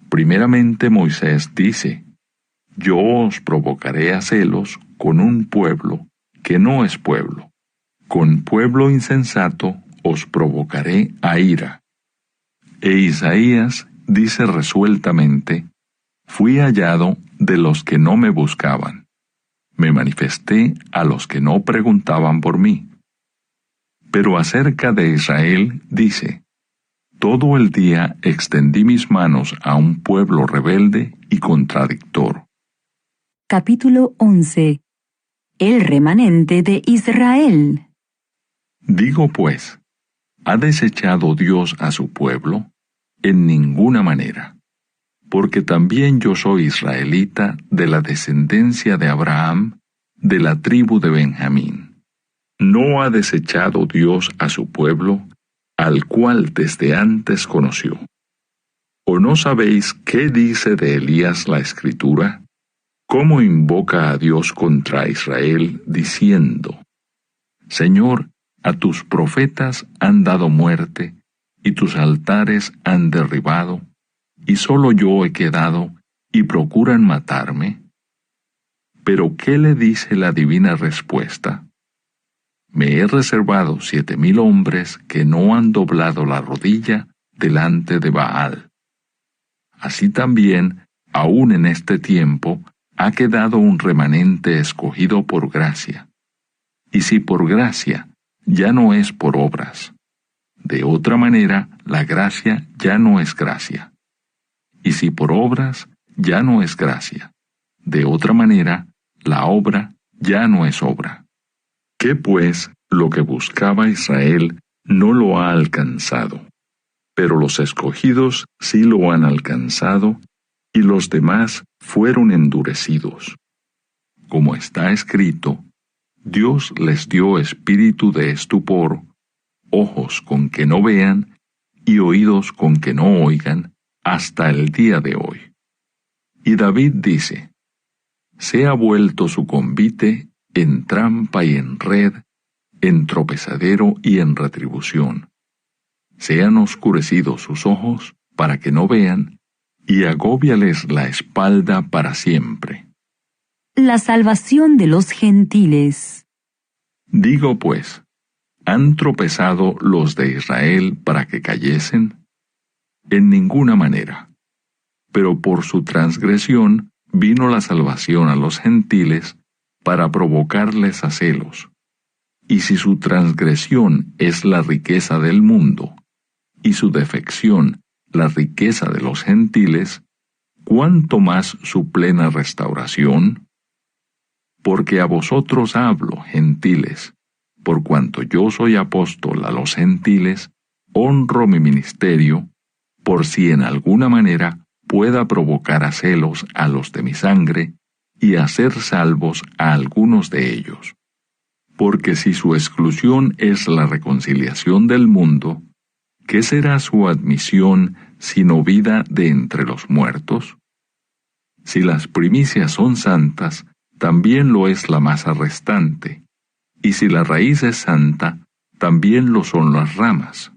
Primeramente Moisés dice: Yo os provocaré a celos con un pueblo que no es pueblo. Con pueblo insensato os provocaré a ira. E Isaías dice resueltamente: Fui hallado de los que no me buscaban. Me manifesté a los que no preguntaban por mí. Pero acerca de Israel dice: Todo el día extendí mis manos a un pueblo rebelde y contradictor. Capítulo 11. El remanente de Israel. Digo pues, ¿ha desechado Dios a su pueblo? En ninguna manera. Porque también yo soy israelita de la descendencia de Abraham, de la tribu de Benjamín. ¿No ha desechado Dios a su pueblo, al cual desde antes conoció? ¿O no sabéis qué dice de Elías la Escritura? ¿Cómo invoca a Dios contra Israel, diciendo: Señor, A tus profetas han dado muerte, y tus altares han derribado, y solo yo he quedado, y procuran matarme. Pero ¿qué le dice la divina respuesta? Me he reservado 7,000 hombres que no han doblado la rodilla delante de Baal. Así también, aún en este tiempo, ha quedado un remanente escogido por gracia. Y si por gracia, ya no es por obras. De otra manera, la gracia ya no es gracia. Y si por obras, ya no es gracia. De otra manera, la obra ya no es obra. ¿Qué pues lo que buscaba Israel no lo ha alcanzado? Pero los escogidos sí lo han alcanzado, y los demás fueron endurecidos. Como está escrito, Dios les dio espíritu de estupor, ojos con que no vean, y oídos con que no oigan, hasta el día de hoy. Y David dice, se ha vuelto su convite en trampa y en red, en tropezadero y en retribución. Se han oscurecido sus ojos para que no vean, y agóbiales la espalda para siempre. La salvación de los gentiles. Digo pues, ¿han tropezado los de Israel para que cayesen? En ninguna manera. Pero por su transgresión vino la salvación a los gentiles para provocarles a celos. Y si su transgresión es la riqueza del mundo, y su defección la riqueza de los gentiles, ¿cuánto más su plena restauración? Porque a vosotros hablo, gentiles, por cuanto yo soy apóstol a los gentiles, honro mi ministerio, por si en alguna manera pueda provocar a celos a los de mi sangre, y hacer salvos a algunos de ellos. Porque si su exclusión es la reconciliación del mundo, ¿qué será su admisión sino vida de entre los muertos? Si las primicias son santas, también lo es la masa restante, y si la raíz es santa, también lo son las ramas.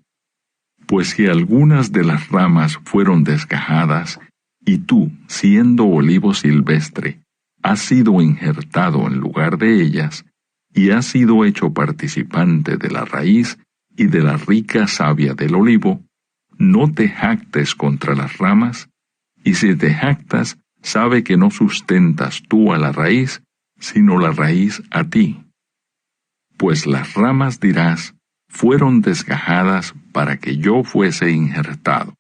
Pues si algunas de las ramas fueron desgajadas, y tú, siendo olivo silvestre, has sido injertado en lugar de ellas, y has sido hecho participante de la raíz y de la rica savia del olivo, no te jactes contra las ramas, y si te jactas, sabe que no sustentas tú a la raíz, sino la raíz a ti. Pues las ramas, dirás, fueron desgajadas para que yo fuese injertado.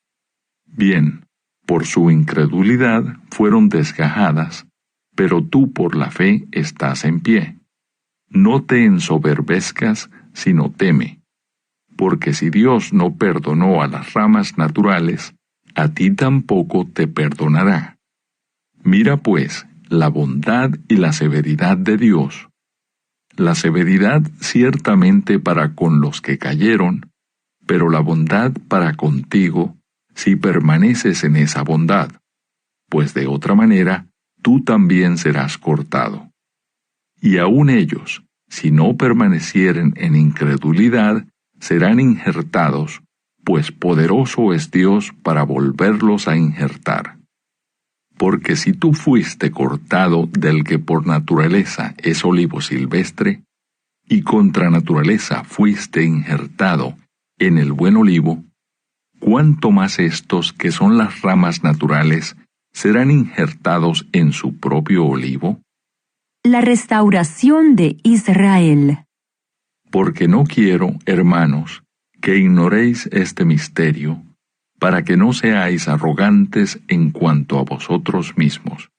Bien, por su incredulidad fueron desgajadas, pero tú por la fe estás en pie. No te ensoberbezcas, sino teme. Porque si Dios no perdonó a las ramas naturales, a ti tampoco te perdonará. Mira pues la bondad y la severidad de Dios. La severidad ciertamente para con los que cayeron, pero la bondad para contigo, si permaneces en esa bondad, pues de otra manera tú también serás cortado. Y aun ellos, si no permanecieren en incredulidad, serán injertados, pues poderoso es Dios para volverlos a injertar. Porque si tú fuiste cortado del que por naturaleza es olivo silvestre, y contra naturaleza fuiste injertado en el buen olivo, ¿cuánto más estos que son las ramas naturales serán injertados en su propio olivo? La restauración de Israel. Porque no quiero, hermanos, que ignoréis este misterio, para que no seáis arrogantes en cuanto a vosotros mismos,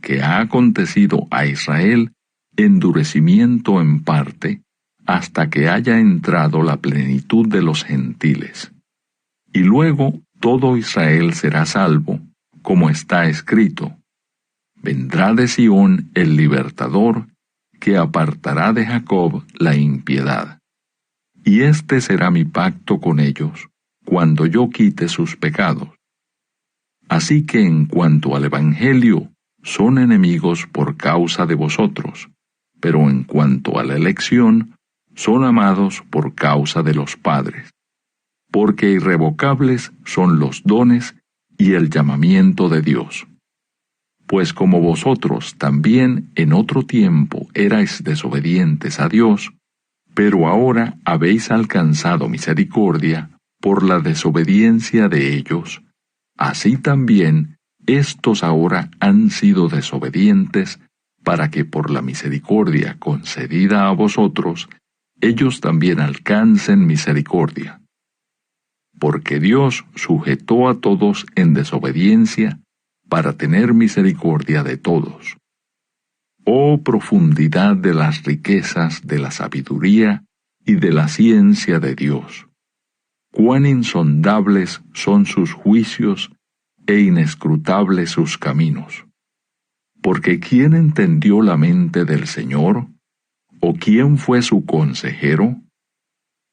que ha acontecido a Israel endurecimiento en parte, hasta que haya entrado la plenitud de los gentiles. Y luego todo Israel será salvo, como está escrito: vendrá de Sión el libertador, que apartará de Jacob la impiedad. Y este será mi pacto con ellos, cuando yo quite sus pecados. Así que en cuanto al Evangelio, son enemigos por causa de vosotros, pero en cuanto a la elección, son amados por causa de los padres, porque irrevocables son los dones y el llamamiento de Dios. Pues como vosotros también en otro tiempo erais desobedientes a Dios, pero ahora habéis alcanzado misericordia por la desobediencia de ellos, así también estos ahora han sido desobedientes, para que por la misericordia concedida a vosotros, ellos también alcancen misericordia. Porque Dios sujetó a todos en desobediencia, para tener misericordia de todos. Oh profundidad de las riquezas de la sabiduría y de la ciencia de Dios! Cuán insondables son sus juicios e inescrutables sus caminos. Porque ¿quién entendió la mente del Señor? ¿O quién fue su consejero?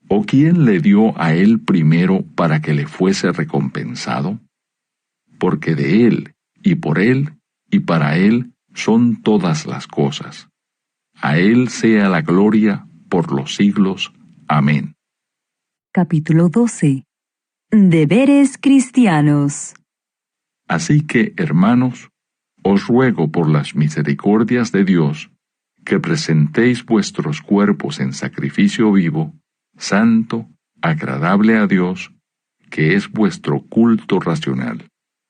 ¿O quién le dio a él primero para que le fuese recompensado? Porque de él, y por él, y para él son todas las cosas. A él sea la gloria por los siglos. Amén. Capítulo 12. Deberes cristianos. Así que, hermanos, os ruego por las misericordias de Dios, que presentéis vuestros cuerpos en sacrificio vivo, santo, agradable a Dios, que es vuestro culto racional.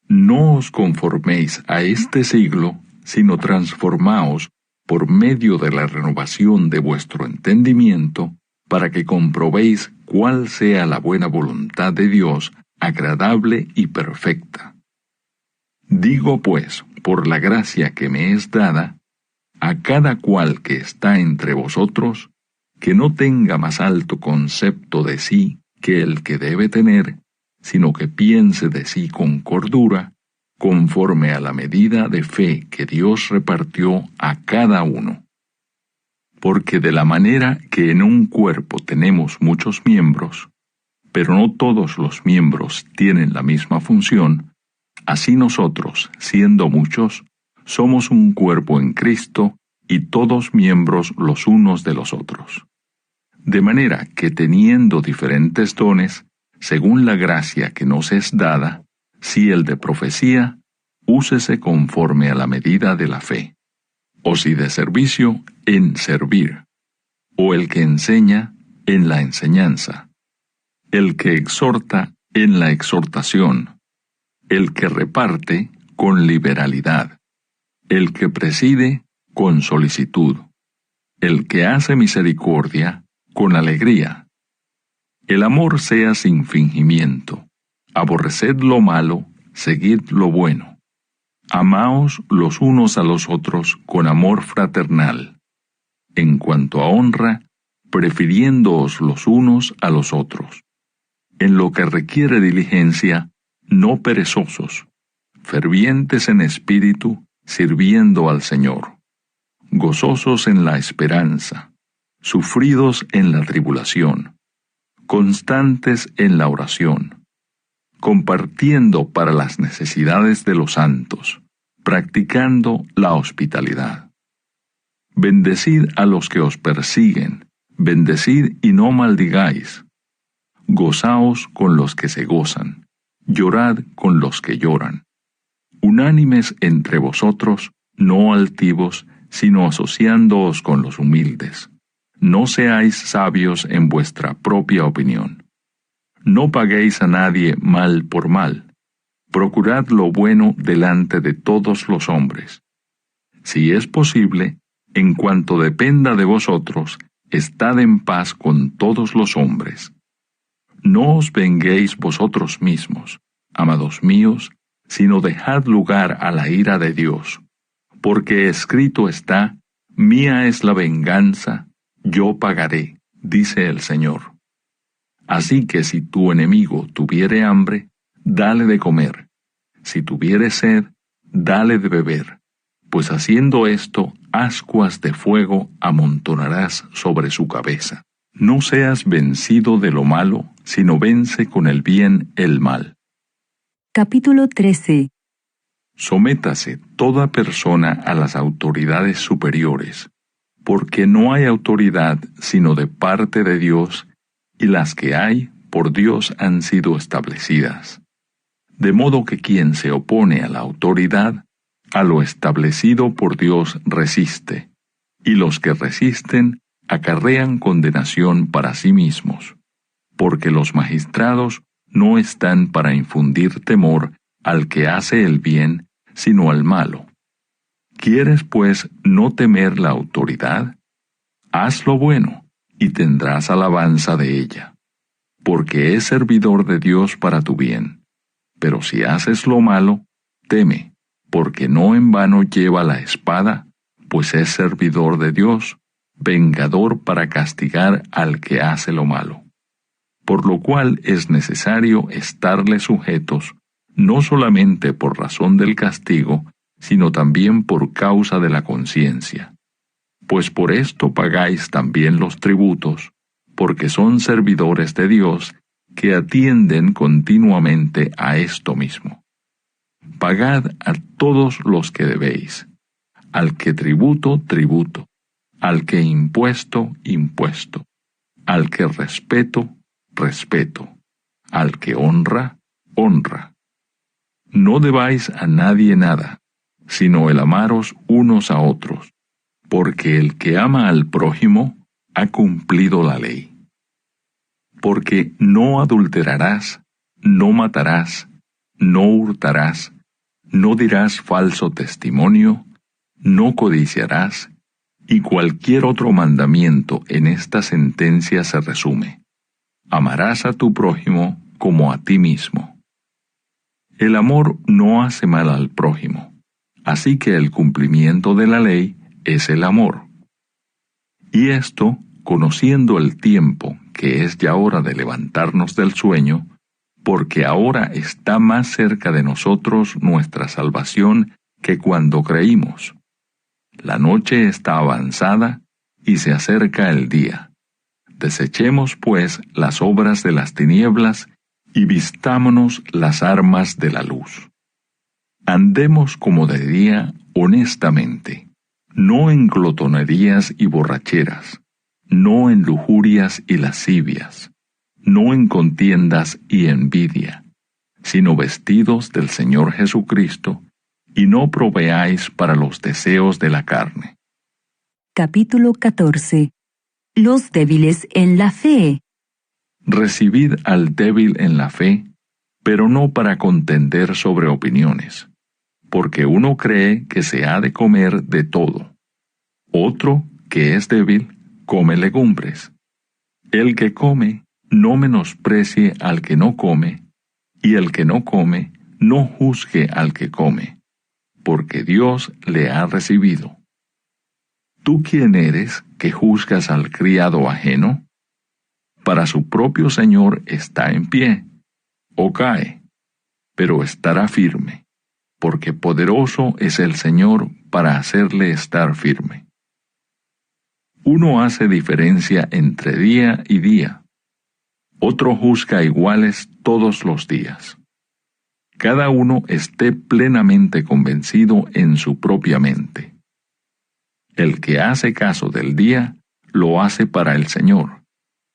No os conforméis a este siglo, sino transformaos por medio de la renovación de vuestro entendimiento, para que comprobéis cuál sea la buena voluntad de Dios, agradable y perfecta. Digo pues, por la gracia que me es dada, a cada cual que está entre vosotros, que no tenga más alto concepto de sí que el que debe tener, sino que piense de sí con cordura, conforme a la medida de fe que Dios repartió a cada uno. Porque de la manera que en un cuerpo tenemos muchos miembros, pero no todos los miembros tienen la misma función, así nosotros, siendo muchos, somos un cuerpo en Cristo y todos miembros los unos de los otros. De manera que teniendo diferentes dones, según la gracia que nos es dada, si el de profecía, úsese conforme a la medida de la fe, o si de servicio, en servir, o el que enseña, en la enseñanza, el que exhorta, en la exhortación, el que reparte, con liberalidad, el que preside, con solicitud, el que hace misericordia, con alegría. El amor sea sin fingimiento, aborreced lo malo, seguid lo bueno. Amaos los unos a los otros con amor fraternal. En cuanto a honra, prefiriéndoos los unos a los otros. En lo que requiere diligencia, no perezosos, fervientes en espíritu, sirviendo al Señor. Gozosos en la esperanza, sufridos en la tribulación, constantes en la oración, compartiendo para las necesidades de los santos, practicando la hospitalidad. Bendecid a los que os persiguen, bendecid y no maldigáis. Gozaos con los que se gozan, llorad con los que lloran. Unánimes entre vosotros, no altivos, sino asociándoos con los humildes. No seáis sabios en vuestra propia opinión. No paguéis a nadie mal por mal. Procurad lo bueno delante de todos los hombres. Si es posible, en cuanto dependa de vosotros, estad en paz con todos los hombres. No os venguéis vosotros mismos, amados míos, sino dejad lugar a la ira de Dios. Porque escrito está, mía es la venganza, yo pagaré, dice el Señor. Así que si tu enemigo tuviere hambre, dale de comer. Si tuviere sed, dale de beber. Pues haciendo esto, ascuas de fuego amontonarás sobre su cabeza. No seas vencido de lo malo, sino vence con el bien el mal. Capítulo 13. Sométase toda persona a las autoridades superiores, porque no hay autoridad sino de parte de Dios, y las que hay por Dios han sido establecidas. De modo que quien se opone a la autoridad, a lo establecido por Dios resiste, y los que resisten acarrean condenación para sí mismos, porque los magistrados no están para infundir temor al que hace el bien, sino al malo. ¿Quieres, pues, no temer la autoridad? Haz lo bueno, y tendrás alabanza de ella, porque es servidor de Dios para tu bien. Pero si haces lo malo, teme, porque no en vano lleva la espada, pues es servidor de Dios, vengador para castigar al que hace lo malo. Por lo cual es necesario estarle sujetos, no solamente por razón del castigo, sino también por causa de la conciencia. Pues por esto pagáis también los tributos, porque son servidores de Dios, que atienden continuamente a esto mismo. Pagad a todos los que debéis, al que tributo, tributo, al que impuesto, impuesto, al que respeto, respeto, al que honra, honra. No debáis a nadie nada, sino el amaros unos a otros, porque el que ama al prójimo ha cumplido la ley. Porque no adulterarás, no matarás, no hurtarás, no dirás falso testimonio, no codiciarás, y cualquier otro mandamiento en esta sentencia se resume: amarás a tu prójimo como a ti mismo. El amor no hace mal al prójimo, así que el cumplimiento de la ley es el amor. Y esto, conociendo el tiempo, que es ya hora de levantarnos del sueño, porque ahora está más cerca de nosotros nuestra salvación que cuando creímos. La noche está avanzada y se acerca el día. Desechemos, pues, las obras de las tinieblas y vistámonos las armas de la luz. Andemos como de día honestamente, no en glotonerías y borracheras, no en lujurias y lascivias, no en contiendas y envidia, sino vestidos del Señor Jesucristo, y no proveáis para los deseos de la carne. Capítulo 14. Los débiles en la fe. Recibid al débil en la fe, pero no para contender sobre opiniones, porque uno cree que se ha de comer de todo. Otro, que es débil, come legumbres. El que come, no menosprecie al que no come, y el que no come, no juzgue al que come, porque Dios le ha recibido. ¿Tú quién eres que juzgas al criado ajeno? Para su propio Señor está en pie, o cae, pero estará firme, porque poderoso es el Señor para hacerle estar firme. Uno hace diferencia entre día y día, otro juzga iguales todos los días. Cada uno esté plenamente convencido en su propia mente. El que hace caso del día, lo hace para el Señor,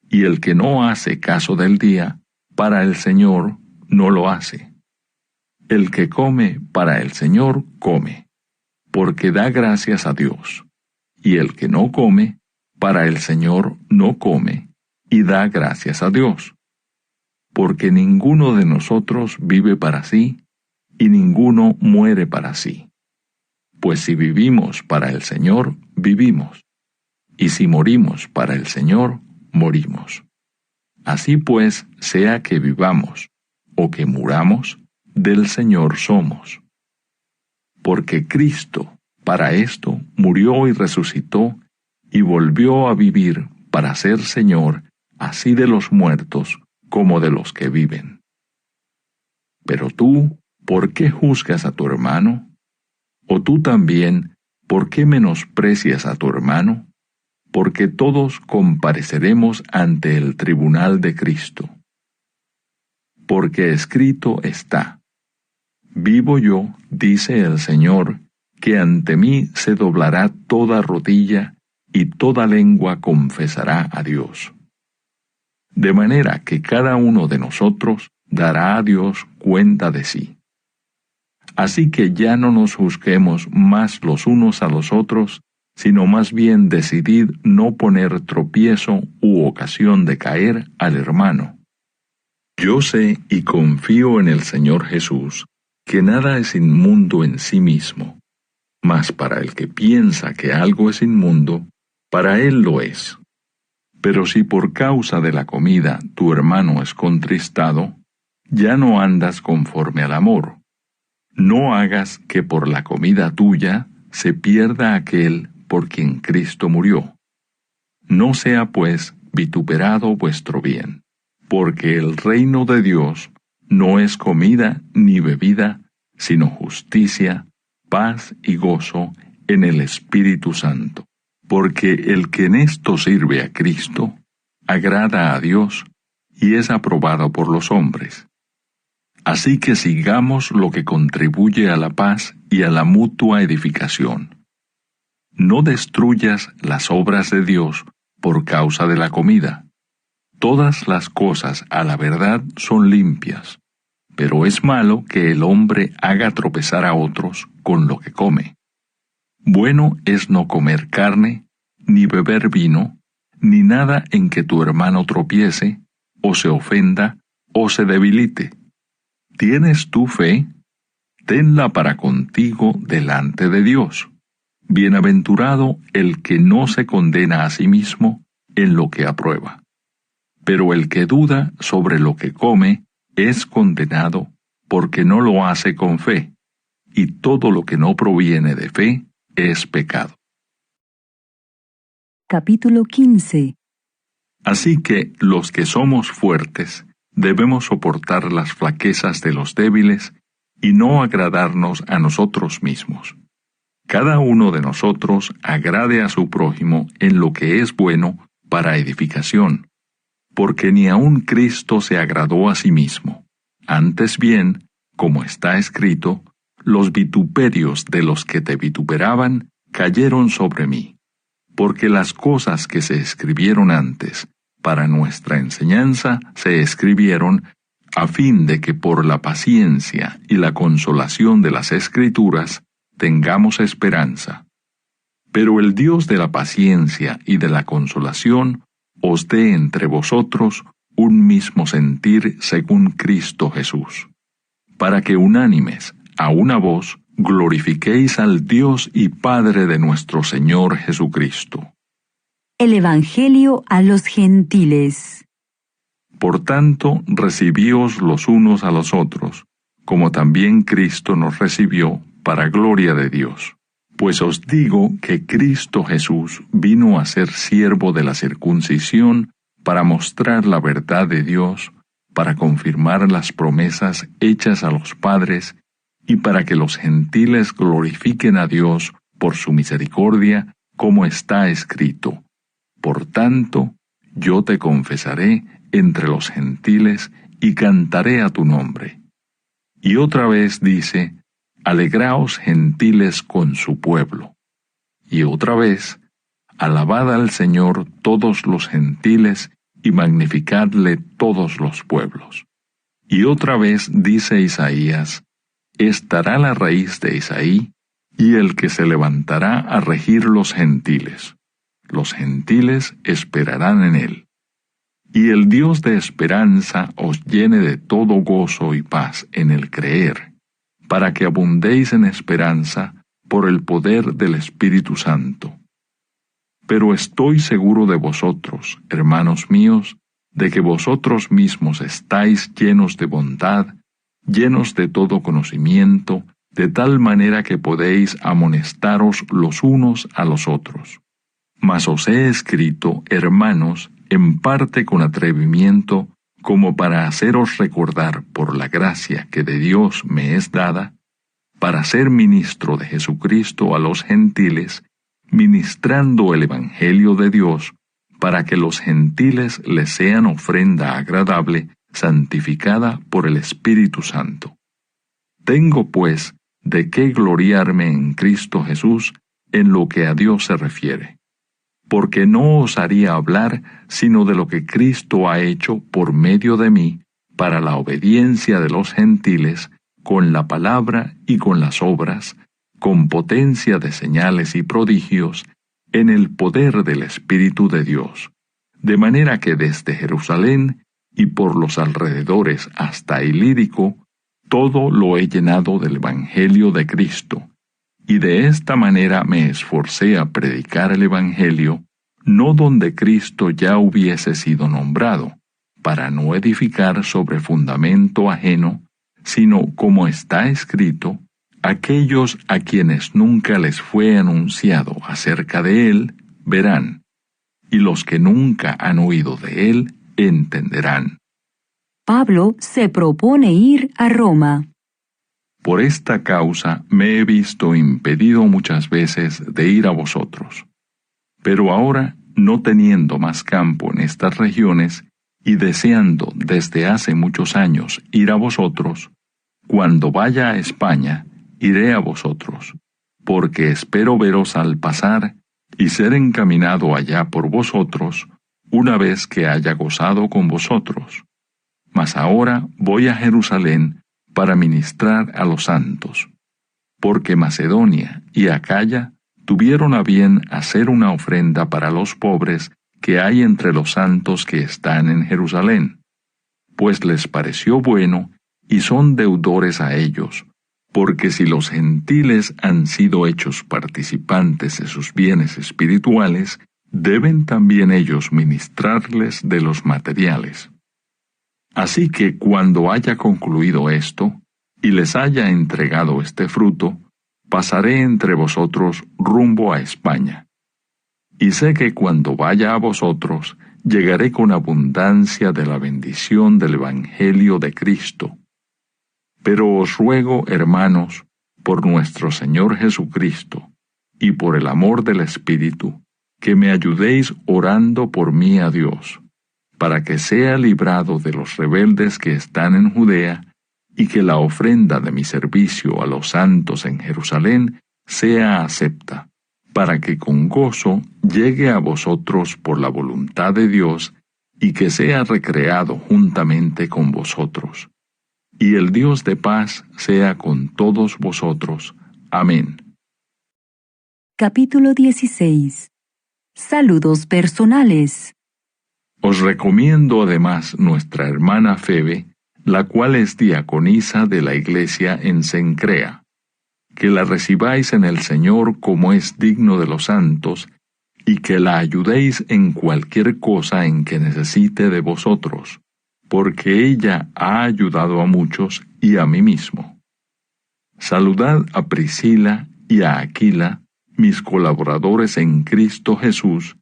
y el que no hace caso del día, para el Señor no lo hace. El que come para el Señor come, porque da gracias a Dios, y el que no come, para el Señor no come, y da gracias a Dios. Porque ninguno de nosotros vive para sí, y ninguno muere para sí. Pues si vivimos para el Señor, vivimos, y si morimos para el Señor, morimos. Así pues, sea que vivamos, o que muramos, del Señor somos. Porque Cristo, para esto, murió y resucitó, y volvió a vivir para ser Señor, así de los muertos como de los que viven. Pero tú, ¿por qué juzgas a tu hermano? ¿O tú también, por qué menosprecias a tu hermano? Porque todos compareceremos ante el tribunal de Cristo. Porque escrito está: vivo yo, dice el Señor, que ante mí se doblará toda rodilla, y toda lengua confesará a Dios. De manera que cada uno de nosotros dará a Dios cuenta de sí. Así que ya no nos juzguemos más los unos a los otros, sino más bien decidid no poner tropiezo u ocasión de caer al hermano. Yo sé y confío en el Señor Jesús, que nada es inmundo en sí mismo, mas para el que piensa que algo es inmundo, para él lo es. Pero si por causa de la comida tu hermano es contristado, ya no andas conforme al amor. No hagas que por la comida tuya se pierda aquel por quien Cristo murió. No sea pues vituperado vuestro bien, porque el reino de Dios no es comida ni bebida, sino justicia, paz y gozo en el Espíritu Santo. Porque el que en esto sirve a Cristo, agrada a Dios y es aprobado por los hombres. Así que sigamos lo que contribuye a la paz y a la mutua edificación. No destruyas las obras de Dios por causa de la comida. Todas las cosas a la verdad son limpias, pero es malo que el hombre haga tropezar a otros con lo que come. Bueno es no comer carne, ni beber vino, ni nada en que tu hermano tropiece, o se ofenda, o se debilite. ¿Tienes tú fe? Tenla para contigo delante de Dios. Bienaventurado el que no se condena a sí mismo en lo que aprueba. Pero el que duda sobre lo que come es condenado porque no lo hace con fe, y todo lo que no proviene de fe es pecado. Capítulo 15. Así que los que somos fuertes debemos soportar las flaquezas de los débiles y no agradarnos a nosotros mismos. Cada uno de nosotros agrade a su prójimo en lo que es bueno para edificación, porque ni aun Cristo se agradó a sí mismo. Antes bien, como está escrito, los vituperios de los que te vituperaban cayeron sobre mí, porque las cosas que se escribieron antes para nuestra enseñanza se escribieron a fin de que por la paciencia y la consolación de las Escrituras tengamos esperanza. Pero el Dios de la paciencia y de la consolación os dé entre vosotros un mismo sentir según Cristo Jesús, para que unánimes, a una voz, glorifiquéis al Dios y Padre de nuestro Señor Jesucristo. El Evangelio a los gentiles. Por tanto, recibíos los unos a los otros, como también Cristo nos recibió para gloria de Dios. Pues os digo que Cristo Jesús vino a ser siervo de la circuncisión para mostrar la verdad de Dios, para confirmar las promesas hechas a los padres y para que los gentiles glorifiquen a Dios por su misericordia, como está escrito. Por tanto, yo te confesaré entre los gentiles y cantaré a tu nombre. Y otra vez dice, alegraos gentiles con su pueblo. Y otra vez, alabad al Señor todos los gentiles y magnificadle todos los pueblos. Y otra vez dice Isaías, estará la raíz de Isaí y el que se levantará a regir los gentiles. Los gentiles esperarán en él. Y el Dios de esperanza os llene de todo gozo y paz en el creer, para que abundéis en esperanza por el poder del Espíritu Santo. Pero estoy seguro de vosotros, hermanos míos, de que vosotros mismos estáis llenos de bondad, llenos de todo conocimiento, de tal manera que podéis amonestaros los unos a los otros. Mas os he escrito, hermanos, en parte con atrevimiento, como para haceros recordar por la gracia que de Dios me es dada, para ser ministro de Jesucristo a los gentiles, ministrando el Evangelio de Dios, para que los gentiles les sean ofrenda agradable, santificada por el Espíritu Santo. Tengo, pues, de qué gloriarme en Cristo Jesús en lo que a Dios se refiere. porque no osaría hablar sino de lo que Cristo ha hecho por medio de mí para la obediencia de los gentiles, con la palabra y con las obras, con potencia de señales y prodigios, en el poder del Espíritu de Dios, de manera que desde Jerusalén y por los alrededores hasta Ilírico, todo lo he llenado del Evangelio de Cristo, y de esta manera me esforcé a predicar el Evangelio, no donde Cristo ya hubiese sido nombrado, para no edificar sobre fundamento ajeno, sino como está escrito, aquellos a quienes nunca les fue anunciado acerca de él, verán, y los que nunca han oído de él, entenderán. Pablo se propone ir a Roma. Por esta causa me he visto impedido muchas veces de ir a vosotros. Pero ahora, no teniendo más campo en estas regiones, y deseando desde hace muchos años ir a vosotros, cuando vaya a España, iré a vosotros, porque espero veros al pasar y ser encaminado allá por vosotros, una vez que haya gozado con vosotros. Mas ahora voy a Jerusalén para ministrar a los santos, porque Macedonia y Acaya tuvieron a bien hacer una ofrenda para los pobres que hay entre los santos que están en Jerusalén, pues les pareció bueno y son deudores a ellos, porque si los gentiles han sido hechos participantes de sus bienes espirituales, deben también ellos ministrarles de los materiales. Así que cuando haya concluido esto, y les haya entregado este fruto, pasaré entre vosotros rumbo a España. Y sé que cuando vaya a vosotros, llegaré con abundancia de la bendición del Evangelio de Cristo. Pero os ruego, hermanos, por nuestro Señor Jesucristo, y por el amor del Espíritu, que me ayudéis orando por mí a Dios, para que sea librado de los rebeldes que están en Judea, y que la ofrenda de mi servicio a los santos en Jerusalén sea acepta, para que con gozo llegue a vosotros por la voluntad de Dios, y que sea recreado juntamente con vosotros. Y el Dios de paz sea con todos vosotros. Amén. Capítulo 16. Saludos personales. Os recomiendo además nuestra hermana Febe, la cual es diaconisa de la iglesia en Cencrea, que la recibáis en el Señor como es digno de los santos, y que la ayudéis en cualquier cosa en que necesite de vosotros, porque ella ha ayudado a muchos y a mí mismo. Saludad a Priscila y a Aquila, mis colaboradores en Cristo Jesús,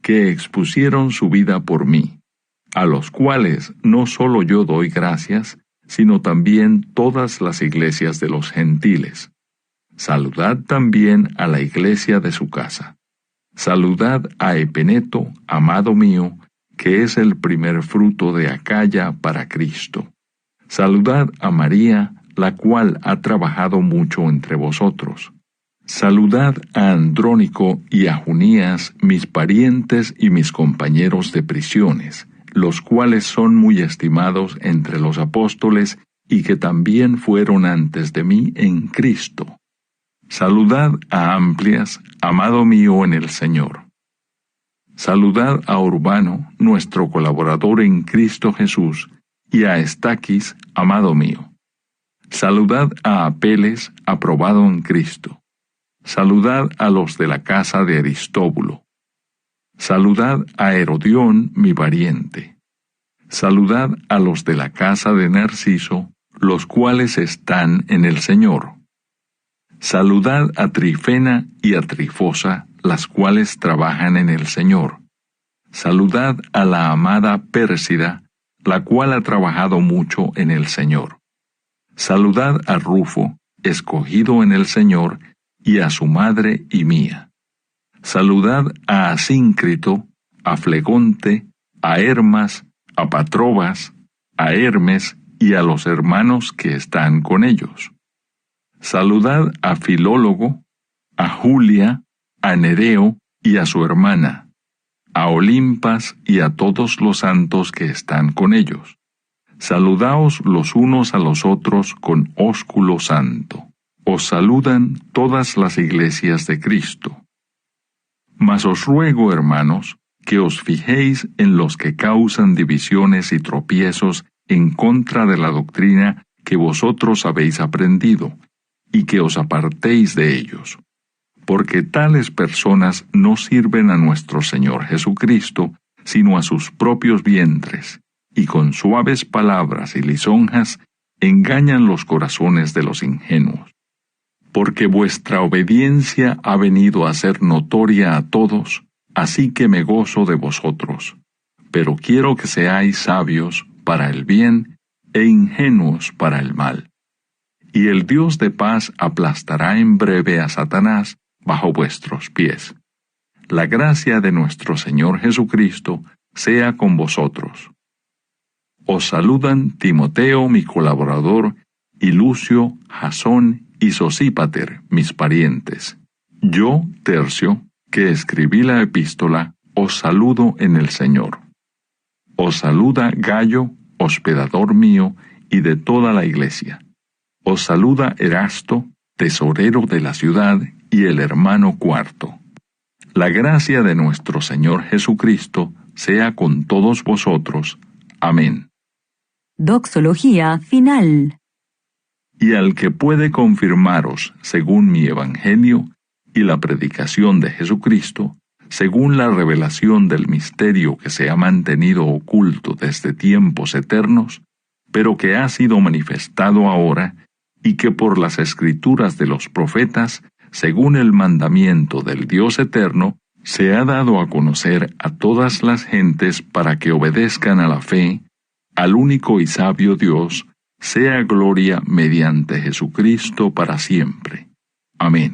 que expusieron su vida por mí, a los cuales no solo yo doy gracias, sino también todas las iglesias de los gentiles. Saludad también a la iglesia de su casa. Saludad a Epeneto, amado mío, que es el primer fruto de Acaya para Cristo. Saludad a María, la cual ha trabajado mucho entre vosotros. Saludad a Andrónico y a Junías, mis parientes y mis compañeros de prisiones, los cuales son muy estimados entre los apóstoles y que también fueron antes de mí en Cristo. Saludad a Amplias, amado mío en el Señor. Saludad a Urbano, nuestro colaborador en Cristo Jesús, y a Estaquis, amado mío. Saludad a Apeles, aprobado en Cristo. Saludad a los de la casa de Aristóbulo. Saludad a Herodión, mi pariente. Saludad a los de la casa de Narciso, los cuales están en el Señor. Saludad a Trifena y a Trifosa, las cuales trabajan en el Señor. Saludad a la amada Pérsida, la cual ha trabajado mucho en el Señor. Saludad a Rufo, escogido en el Señor, y a su madre y mía. Saludad a Asíncrito, a Flegonte, a Hermas, a Patrobas, a Hermes y a los hermanos que están con ellos. Saludad a Filólogo, a Julia, a Nereo y a su hermana, a Olimpas y a todos los santos que están con ellos. Saludaos los unos a los otros con ósculo santo. Os saludan todas las iglesias de Cristo. Mas os ruego, hermanos, que os fijéis en los que causan divisiones y tropiezos en contra de la doctrina que vosotros habéis aprendido, y que os apartéis de ellos. Porque tales personas no sirven a nuestro Señor Jesucristo, sino a sus propios vientres, y con suaves palabras y lisonjas engañan los corazones de los ingenuos. Porque vuestra obediencia ha venido a ser notoria a todos, así que me gozo de vosotros. Pero quiero que seáis sabios para el bien e ingenuos para el mal. Y el Dios de paz aplastará en breve a Satanás bajo vuestros pies. La gracia de nuestro Señor Jesucristo sea con vosotros. Os saludan Timoteo, mi colaborador, y Lucio, Jasón y Sosípater, mis parientes. Yo, Tercio, que escribí la epístola, os saludo en el Señor. Os saluda Gayo, hospedador mío, y de toda la iglesia. Os saluda Erasto, tesorero de la ciudad, y el hermano Cuarto. La gracia de nuestro Señor Jesucristo sea con todos vosotros. Amén. Doxología final. Y al que puede confirmaros según mi evangelio y la predicación de Jesucristo, según la revelación del misterio que se ha mantenido oculto desde tiempos eternos, pero que ha sido manifestado ahora, y que por las escrituras de los profetas, según el mandamiento del Dios eterno, se ha dado a conocer a todas las gentes para que obedezcan a la fe, al único y sabio Dios, sea gloria mediante Jesucristo para siempre. Amén.